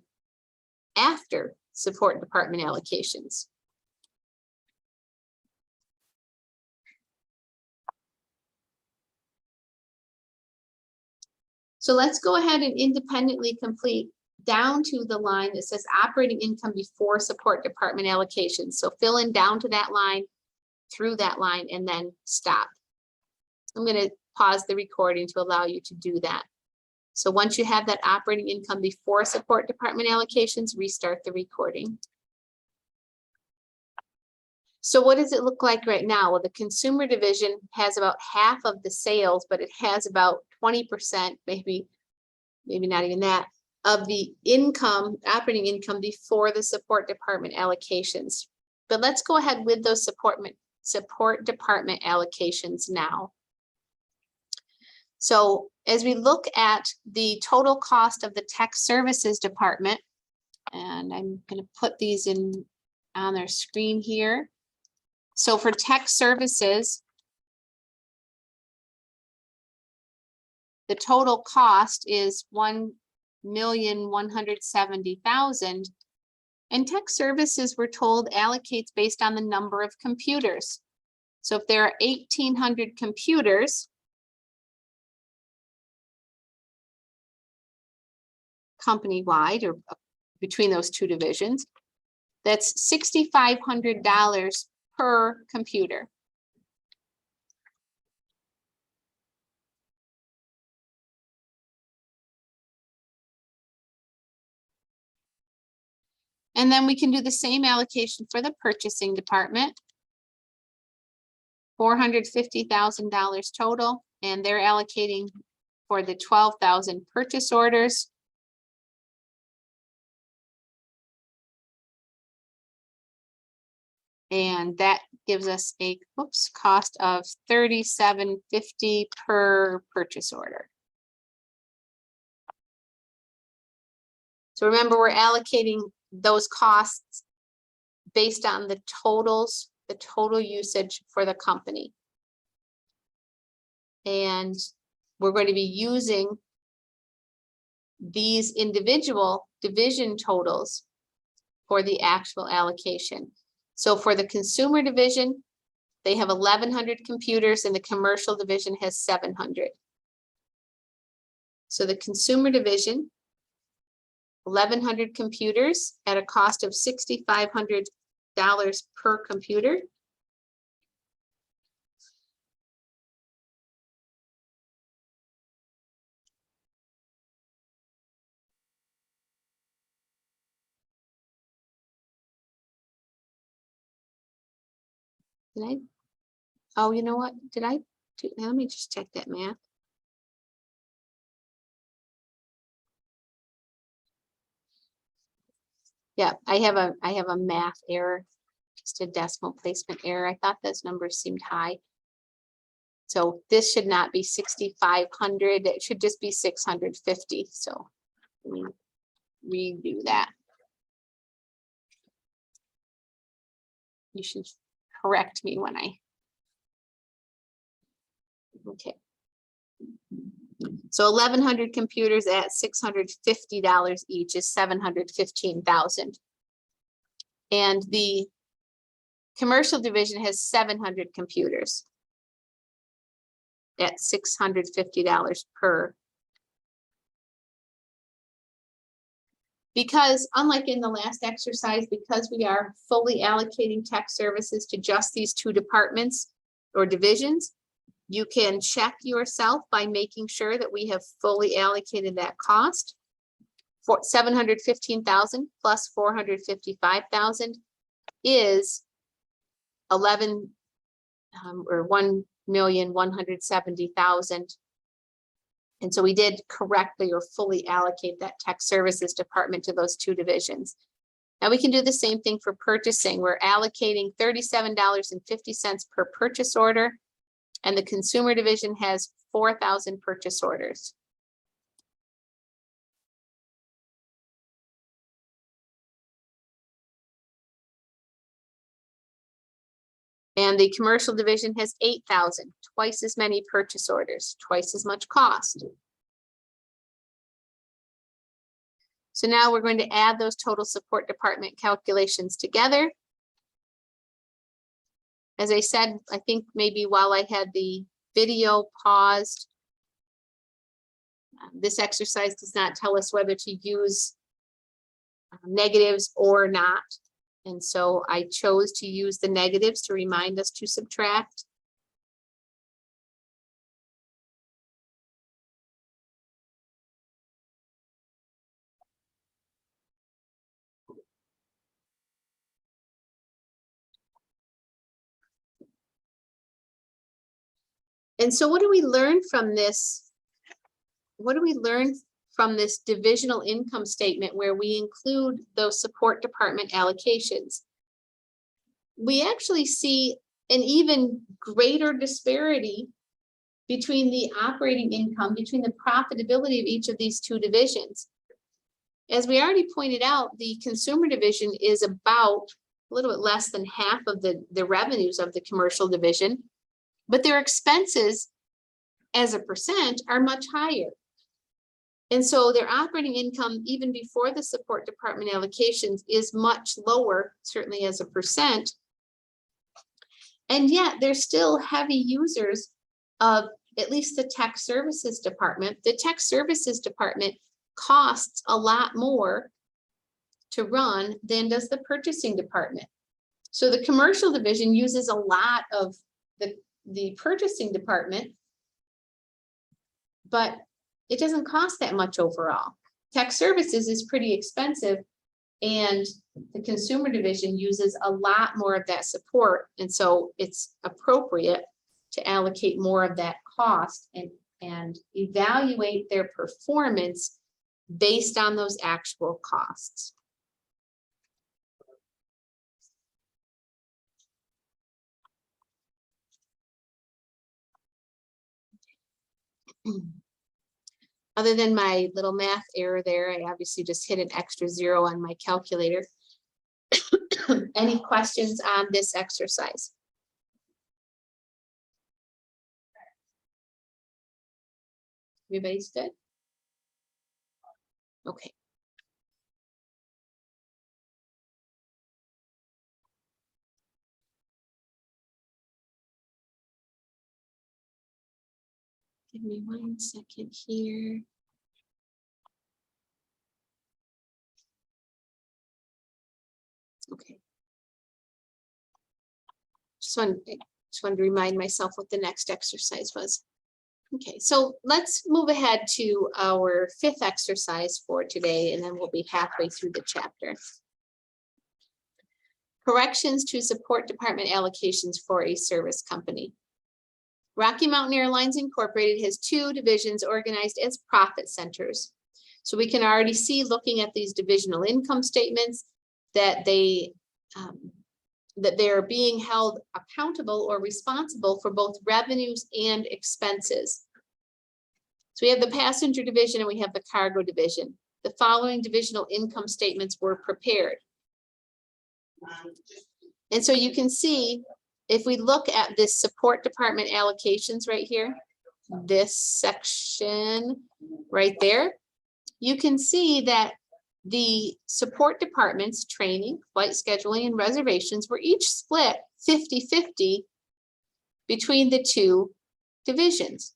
after support department allocations. So let's go ahead and independently complete down to the line that says operating income before support department allocations. So fill in down to that line, through that line, and then stop. I'm going to pause the recording to allow you to do that. So once you have that operating income before support department allocations, restart the recording. So what does it look like right now? Well, the consumer division has about half of the sales, but it has about 20%, maybe not even that, of the income, operating income before the support department allocations. But let's go ahead with those support department allocations now. So as we look at the total cost of the Tech Services Department, and I'm going to put these in on their screen here. So for Tech Services, the total cost is $1,170,000, and Tech Services, we're told, allocates based on the number of computers. So if there are 1,800 computers, company-wide or between those two divisions, that's $6,500 per computer. And then we can do the same allocation for the purchasing department, $450,000 total, and they're allocating for the 12,000 purchase orders. And that gives us a cost of $37.50 per purchase order. So remember, we're allocating those costs based on the totals, the total usage for the company. And we're going to be using these individual division totals for the actual allocation. So for the consumer division, they have 1,100 computers and the commercial division has 700. So the consumer division, 1,100 computers at a cost of $6,500 per computer. Oh, you know what? Let me just check that math. Yeah, I have a math error, just a decimal placement error. I thought those numbers seemed high. So this should not be 6,500. It should just be 650. So let me redo that. You should correct me when I. Okay. So 1,100 computers at $650 each is 715,000. And the commercial division has 700 computers at $650 per. Because unlike in the last exercise, because we are fully allocating tech services to just these two departments or divisions, you can check yourself by making sure that we have fully allocated that cost. For 715,000 plus 455,000 is 1,170,000. And so we did correctly or fully allocate that tech services department to those two divisions. Now we can do the same thing for purchasing. We're allocating $37.50 per purchase order, and the consumer division has 4,000 purchase orders. And the commercial division has 8,000, twice as many purchase orders, twice as much cost. So now we're going to add those total support department calculations together. As I said, I think maybe while I had the video paused, this exercise does not tell us whether to use negatives or not. And so I chose to use the negatives to remind us to subtract. And so what do we learn from this? What do we learn from this divisional income statement where we include those support department allocations? We actually see an even greater disparity between the operating income, between the profitability of each of these two divisions. As we already pointed out, the consumer division is about a little bit less than half of the revenues of the commercial division, but their expenses as a percent are much higher. And so their operating income, even before the support department allocations, is much lower, certainly as a percent. And yet they're still heavy users of at least the tech services department. The tech services department costs a lot more to run than does the purchasing department. So the commercial division uses a lot of the purchasing department, but it doesn't cost that much overall. Tech services is pretty expensive, and the consumer division uses a lot more of that support. And so it's appropriate to allocate more of that cost and evaluate their performance based on those actual costs. Other than my little math error there, I obviously just hit an extra 0 on my calculator. Any questions on this exercise? Everybody's good? Okay. Give me 1 second here. Okay. Just wanted to remind myself what the next exercise was. Okay, so let's move ahead to our 5th exercise for today, and then we'll be halfway through the chapter. Corrections to support department allocations for a service company. Rocky Mountain Airlines Incorporated has 2 divisions organized as profit centers. So we can already see, looking at these divisional income statements, that they're being held accountable or responsible for both revenues and expenses. So we have the passenger division and we have the cargo division. The following divisional income statements were prepared. And so you can see, if we look at this support department allocations right here, this section right there, you can see that the support departments, training, flight scheduling, and reservations were each split 50-50 between the two divisions.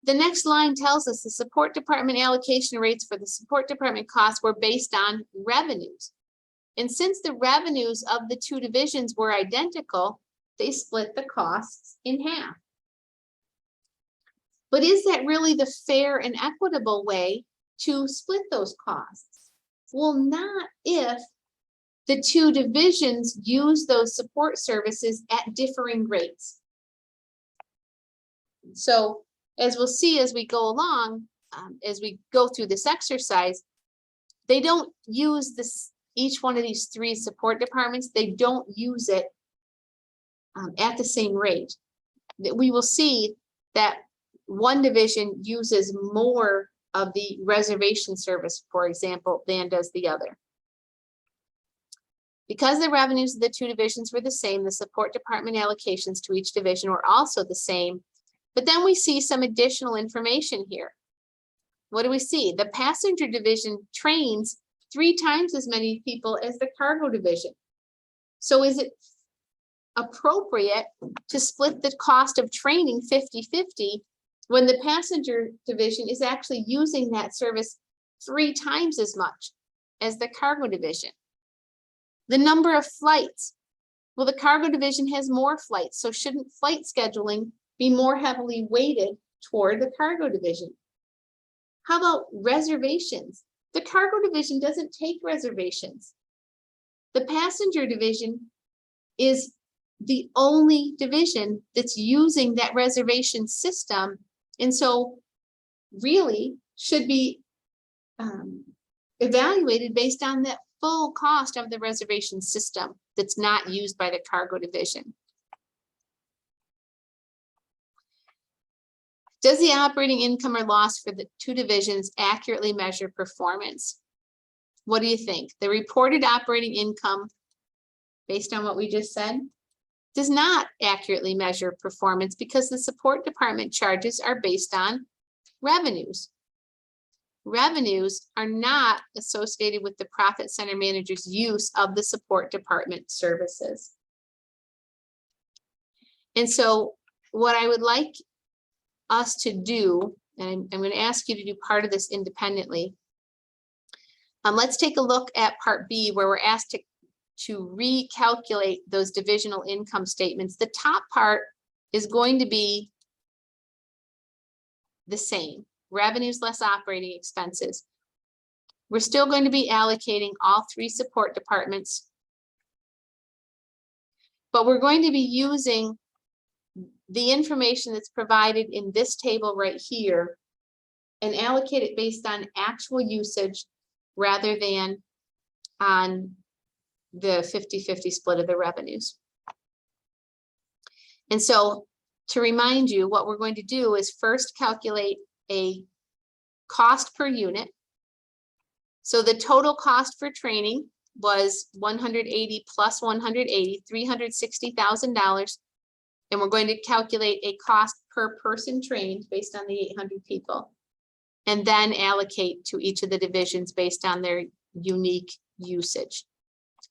The next line tells us the support department allocation rates for the support department costs were based on revenues. And since the revenues of the two divisions were identical, they split the costs in half. But is that really the fair and equitable way to split those costs? Well, not if the two divisions use those support services at differing rates. So as we'll see as we go along, as we go through this exercise, they don't use this, each one of these three support departments, they don't use it at the same rate. We will see that one division uses more of the reservation service, for example, than does the other. Because the revenues of the two divisions were the same, the support department allocations to each division were also the same. But then we see some additional information here. What do we see? The passenger division trains 3 times as many people as the cargo division. So is it appropriate to split the cost of training 50-50 when the passenger division is actually using that service 3 times as much as the cargo division? The number of flights. Well, the cargo division has more flights, so shouldn't flight scheduling be more heavily weighted toward the cargo division? How about reservations? The cargo division doesn't take reservations. The passenger division is the only division that's using that reservation system, and so really should be evaluated based on the full cost of the reservation system that's not used by the cargo division. Does the operating income or loss for the two divisions accurately measure performance? What do you think? The reported operating income, based on what we just said, does not accurately measure performance because the support department charges are based on revenues. Revenues are not associated with the profit center manager's use of the support department services. And so what I would like us to do, and I'm going to ask you to do part of this independently. Let's take a look at part B, where we're asked to recalculate those divisional income statements. The top part is going to be the same, revenues less operating expenses. We're still going to be allocating all 3 support departments, but we're going to be using the information that's provided in this table right here and allocate it based on actual usage rather than on the 50-50 split of the revenues. And so to remind you, what we're going to do is first calculate a cost per unit. So the total cost for training was 180 plus 180, $360,000. And we're going to calculate a cost per person trained based on the 800 people, and then allocate to each of the divisions based on their unique usage.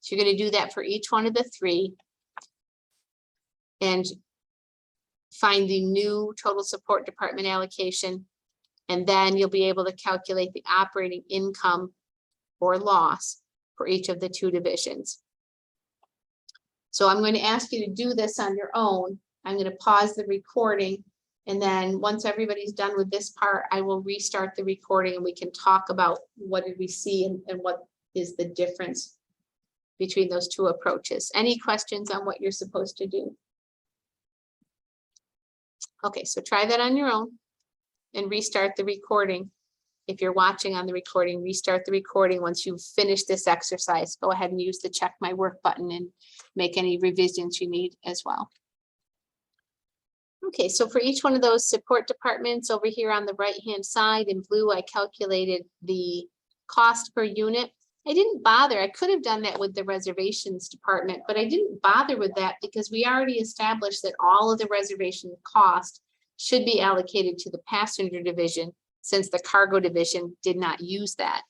So you're going to do that for each one of the 3 and find the new total support department allocation, and then you'll be able to calculate the operating income or loss for each of the 2 divisions. So I'm going to ask you to do this on your own. I'm going to pause the recording, and then once everybody's done with this part, I will restart the recording and we can talk about what did we see and what is the difference between those 2 approaches. Any questions on what you're supposed to do? Okay, so try that on your own and restart the recording if you're watching on the recording, restart the recording. Once you've finished this exercise, go ahead and use the check my work button and make any revisions you need as well. Okay, so for each one of those support departments over here on the right-hand side in blue, I calculated the cost per unit. I didn't bother. I could have done that with the reservations department, but I didn't bother with that because we already established that all of the reservation cost should be allocated to the passenger division, since the cargo division did not use that.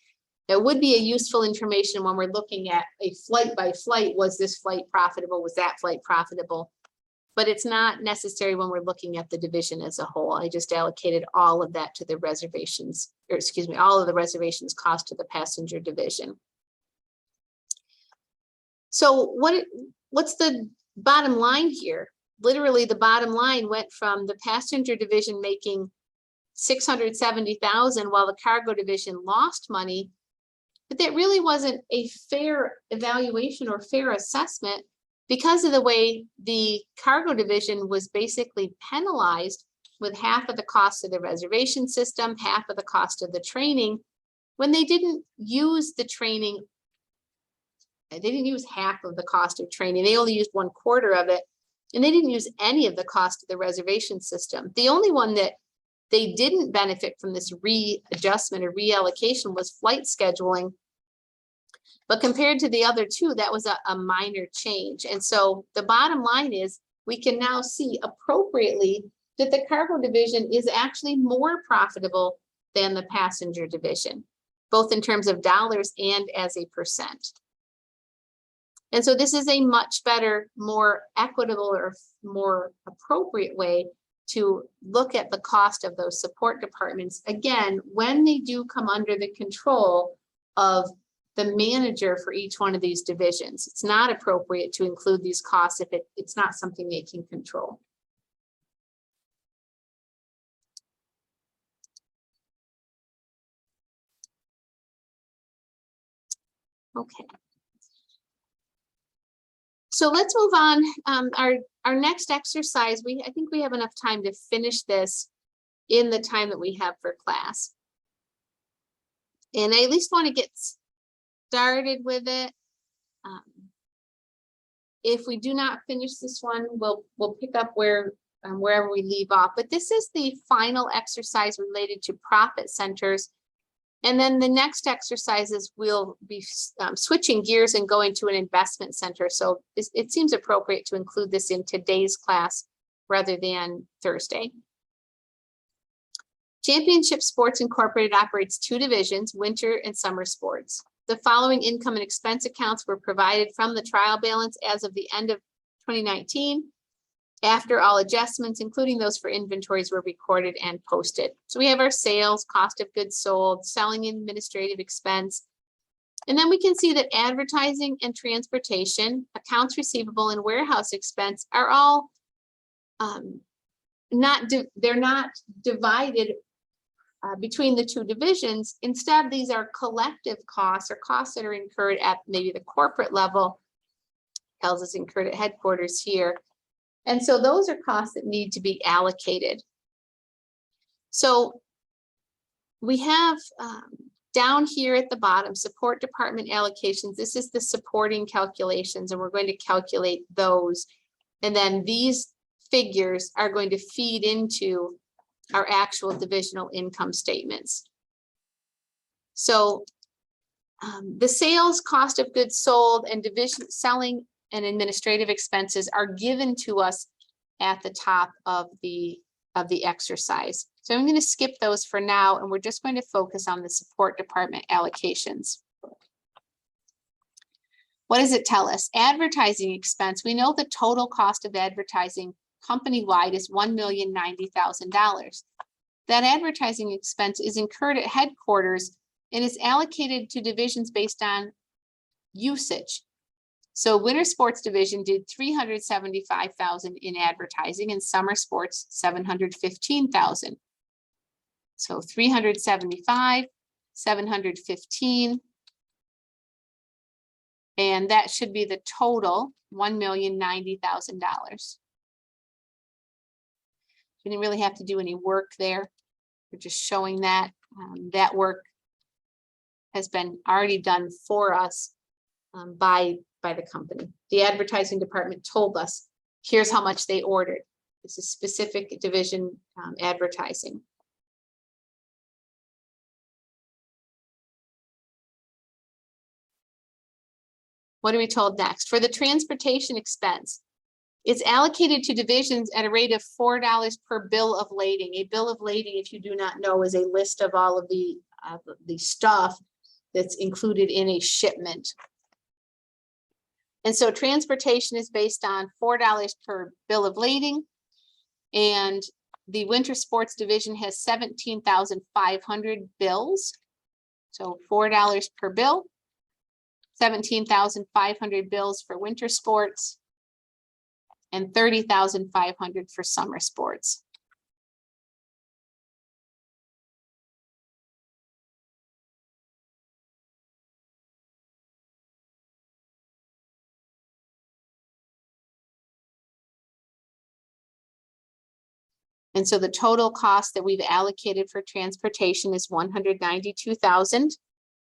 That would be a useful information when we're looking at a flight by flight. Was this flight profitable? Was that flight profitable? But it's not necessary when we're looking at the division as a whole. I just allocated all of that to the reservations, or excuse me, all of the reservations cost to the passenger division. So what's the bottom line here? Literally, the bottom line went from the passenger division making $670,000 while the cargo division lost money. But that really wasn't a fair evaluation or fair assessment, because of the way the cargo division was basically penalized with half of the cost of the reservation system, half of the cost of the training, when they didn't use the training. They didn't use half of the cost of training. They only used 1/4 of it, and they didn't use any of the cost of the reservation system. The only one that they didn't benefit from this readjustment or reallocation was flight scheduling. But compared to the other two, that was a minor change. And so the bottom line is we can now see appropriately that the cargo division is actually more profitable than the passenger division, both in terms of dollars and as a percent. And so this is a much better, more equitable or more appropriate way to look at the cost of those support departments, again, when they do come under the control of the manager for each one of these divisions. It's not appropriate to include these costs if it's not something they can control. Okay. So let's move on. Our next exercise, I think we have enough time to finish this in the time that we have for class. And I at least want to get started with it. If we do not finish this one, we'll pick up wherever we leave off. But this is the final exercise related to profit centers. And then the next exercises will be switching gears and going to an investment center. So it seems appropriate to include this in today's class rather than Thursday. Championship Sports Incorporated operates 2 divisions, winter and summer sports. The following income and expense accounts were provided from the trial balance as of the end of 2019. After all adjustments, including those for inventories, were recorded and posted. So we have our sales, cost of goods sold, selling and administrative expense. And then we can see that advertising and transportation, accounts receivable, and warehouse expense are all they're not divided between the 2 divisions. Instead, these are collective costs or costs that are incurred at maybe the corporate level. Tells us incurred at headquarters here. And so those are costs that need to be allocated. So we have down here at the bottom, support department allocations. This is the supporting calculations, and we're going to calculate those. And then these figures are going to feed into our actual divisional income statements. So the sales, cost of goods sold, and division selling and administrative expenses are given to us at the top of the exercise. So I'm going to skip those for now, and we're just going to focus on the support department allocations. What does it tell us? Advertising expense. We know the total cost of advertising company-wide is $1,090,000. That advertising expense is incurred at headquarters and is allocated to divisions based on usage. So winter sports division did $375,000 in advertising, and summer sports $715,000. So 375, 715, and that should be the total, $1,090,000. We didn't really have to do any work there. We're just showing that that work has been already done for us by the company. The advertising department told us, here's how much they ordered. This is specific division advertising. What are we told next? For the transportation expense, it's allocated to divisions at a rate of $4 per bill of lading. A bill of lading, if you do not know, is a list of all of the stuff that's included in a shipment. And so transportation is based on $4 per bill of lading. And the winter sports division has 17,500 bills. So $4 per bill, 17,500 bills for winter sports, and 30,500 for summer sports. And so the total cost that we've allocated for transportation is $192,000.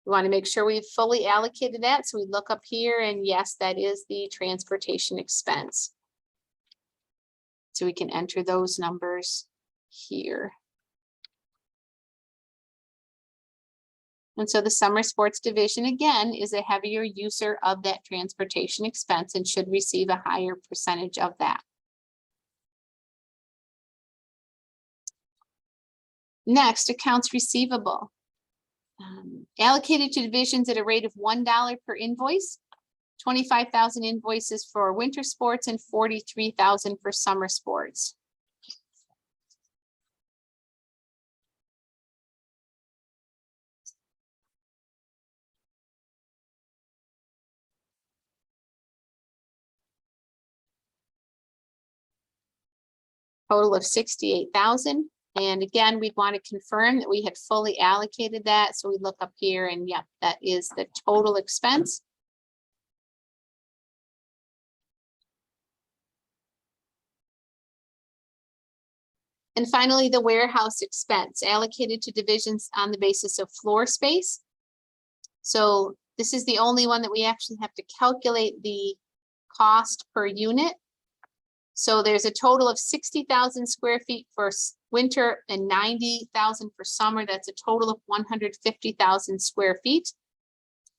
We want to make sure we've fully allocated that. So we look up here and yes, that is the transportation expense. So we can enter those numbers here. And so the summer sports division, again, is a heavier user of that transportation expense and should receive a higher percentage of that. Next, accounts receivable. Allocated to divisions at a rate of $1 per invoice, 25,000 invoices for winter sports and 43,000 for summer sports. Total of 68,000. And again, we'd want to confirm that we had fully allocated that. So we look up here and yep, that is the total expense. And finally, the warehouse expense allocated to divisions on the basis of floor space. So this is the only one that we actually have to calculate the cost per unit. So there's a total of 60,000 square feet for winter and 90,000 for summer. That's a total of 150,000 square feet.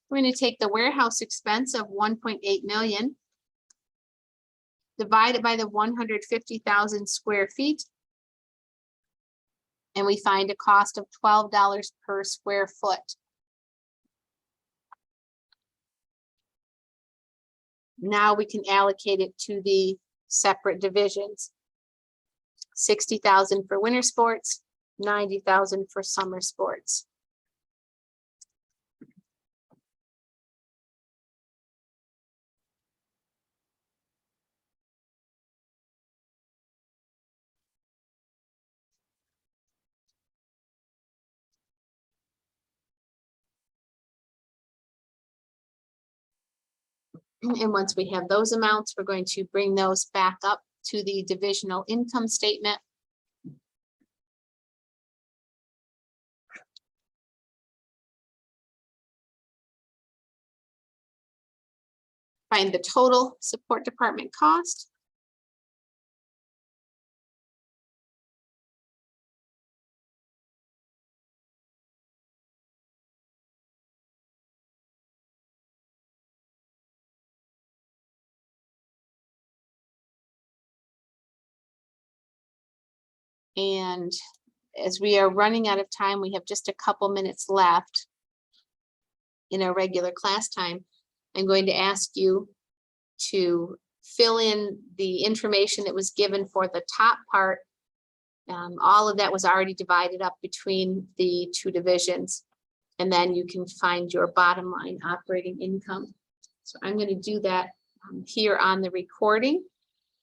We're going to take the warehouse expense of 1.8 million, divide it by the 150,000 square feet, and we find a cost of $12 per square foot. Now we can allocate it to the separate divisions. 60,000 for winter sports, 90,000 for summer sports. And once we have those amounts, we're going to bring those back up to the divisional income statement. Find the total support department cost. And as we are running out of time, we have just a couple minutes left in our regular class time. I'm going to ask you to fill in the information that was given for the top part. All of that was already divided up between the two divisions. And then you can find your bottom line operating income. So I'm going to do that here on the recording.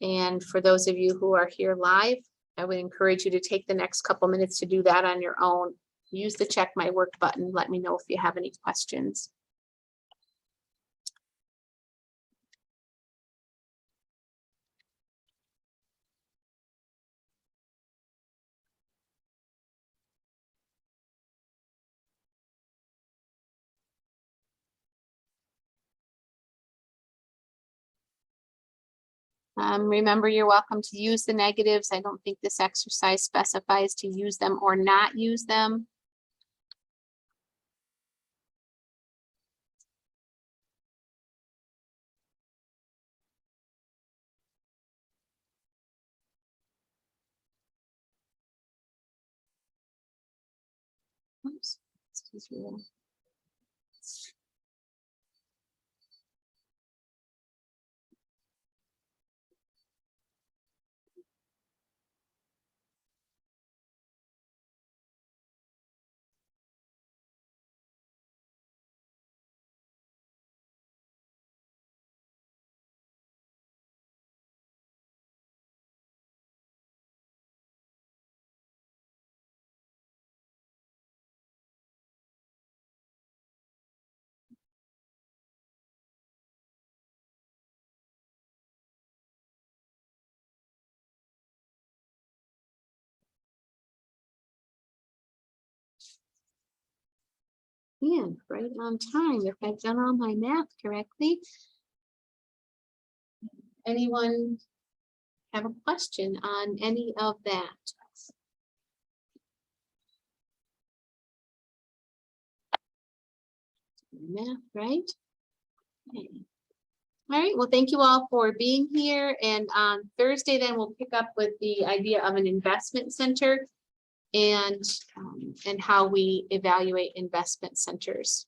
And for those of you who are here live, I would encourage you to take the next couple minutes to do that on your own. Use the check my work button. Let me know if you have any questions. Remember, you're welcome to use the negatives. I don't think this exercise specifies to use them or not use them. Oops, excuse me there. Yeah, right on time, if I've done all my math correctly. Anyone have a question on any of that? Math, right? Okay. All right, well, thank you all for being here. And on Thursday, then we'll pick up with the idea of an investment center and how we evaluate investment centers.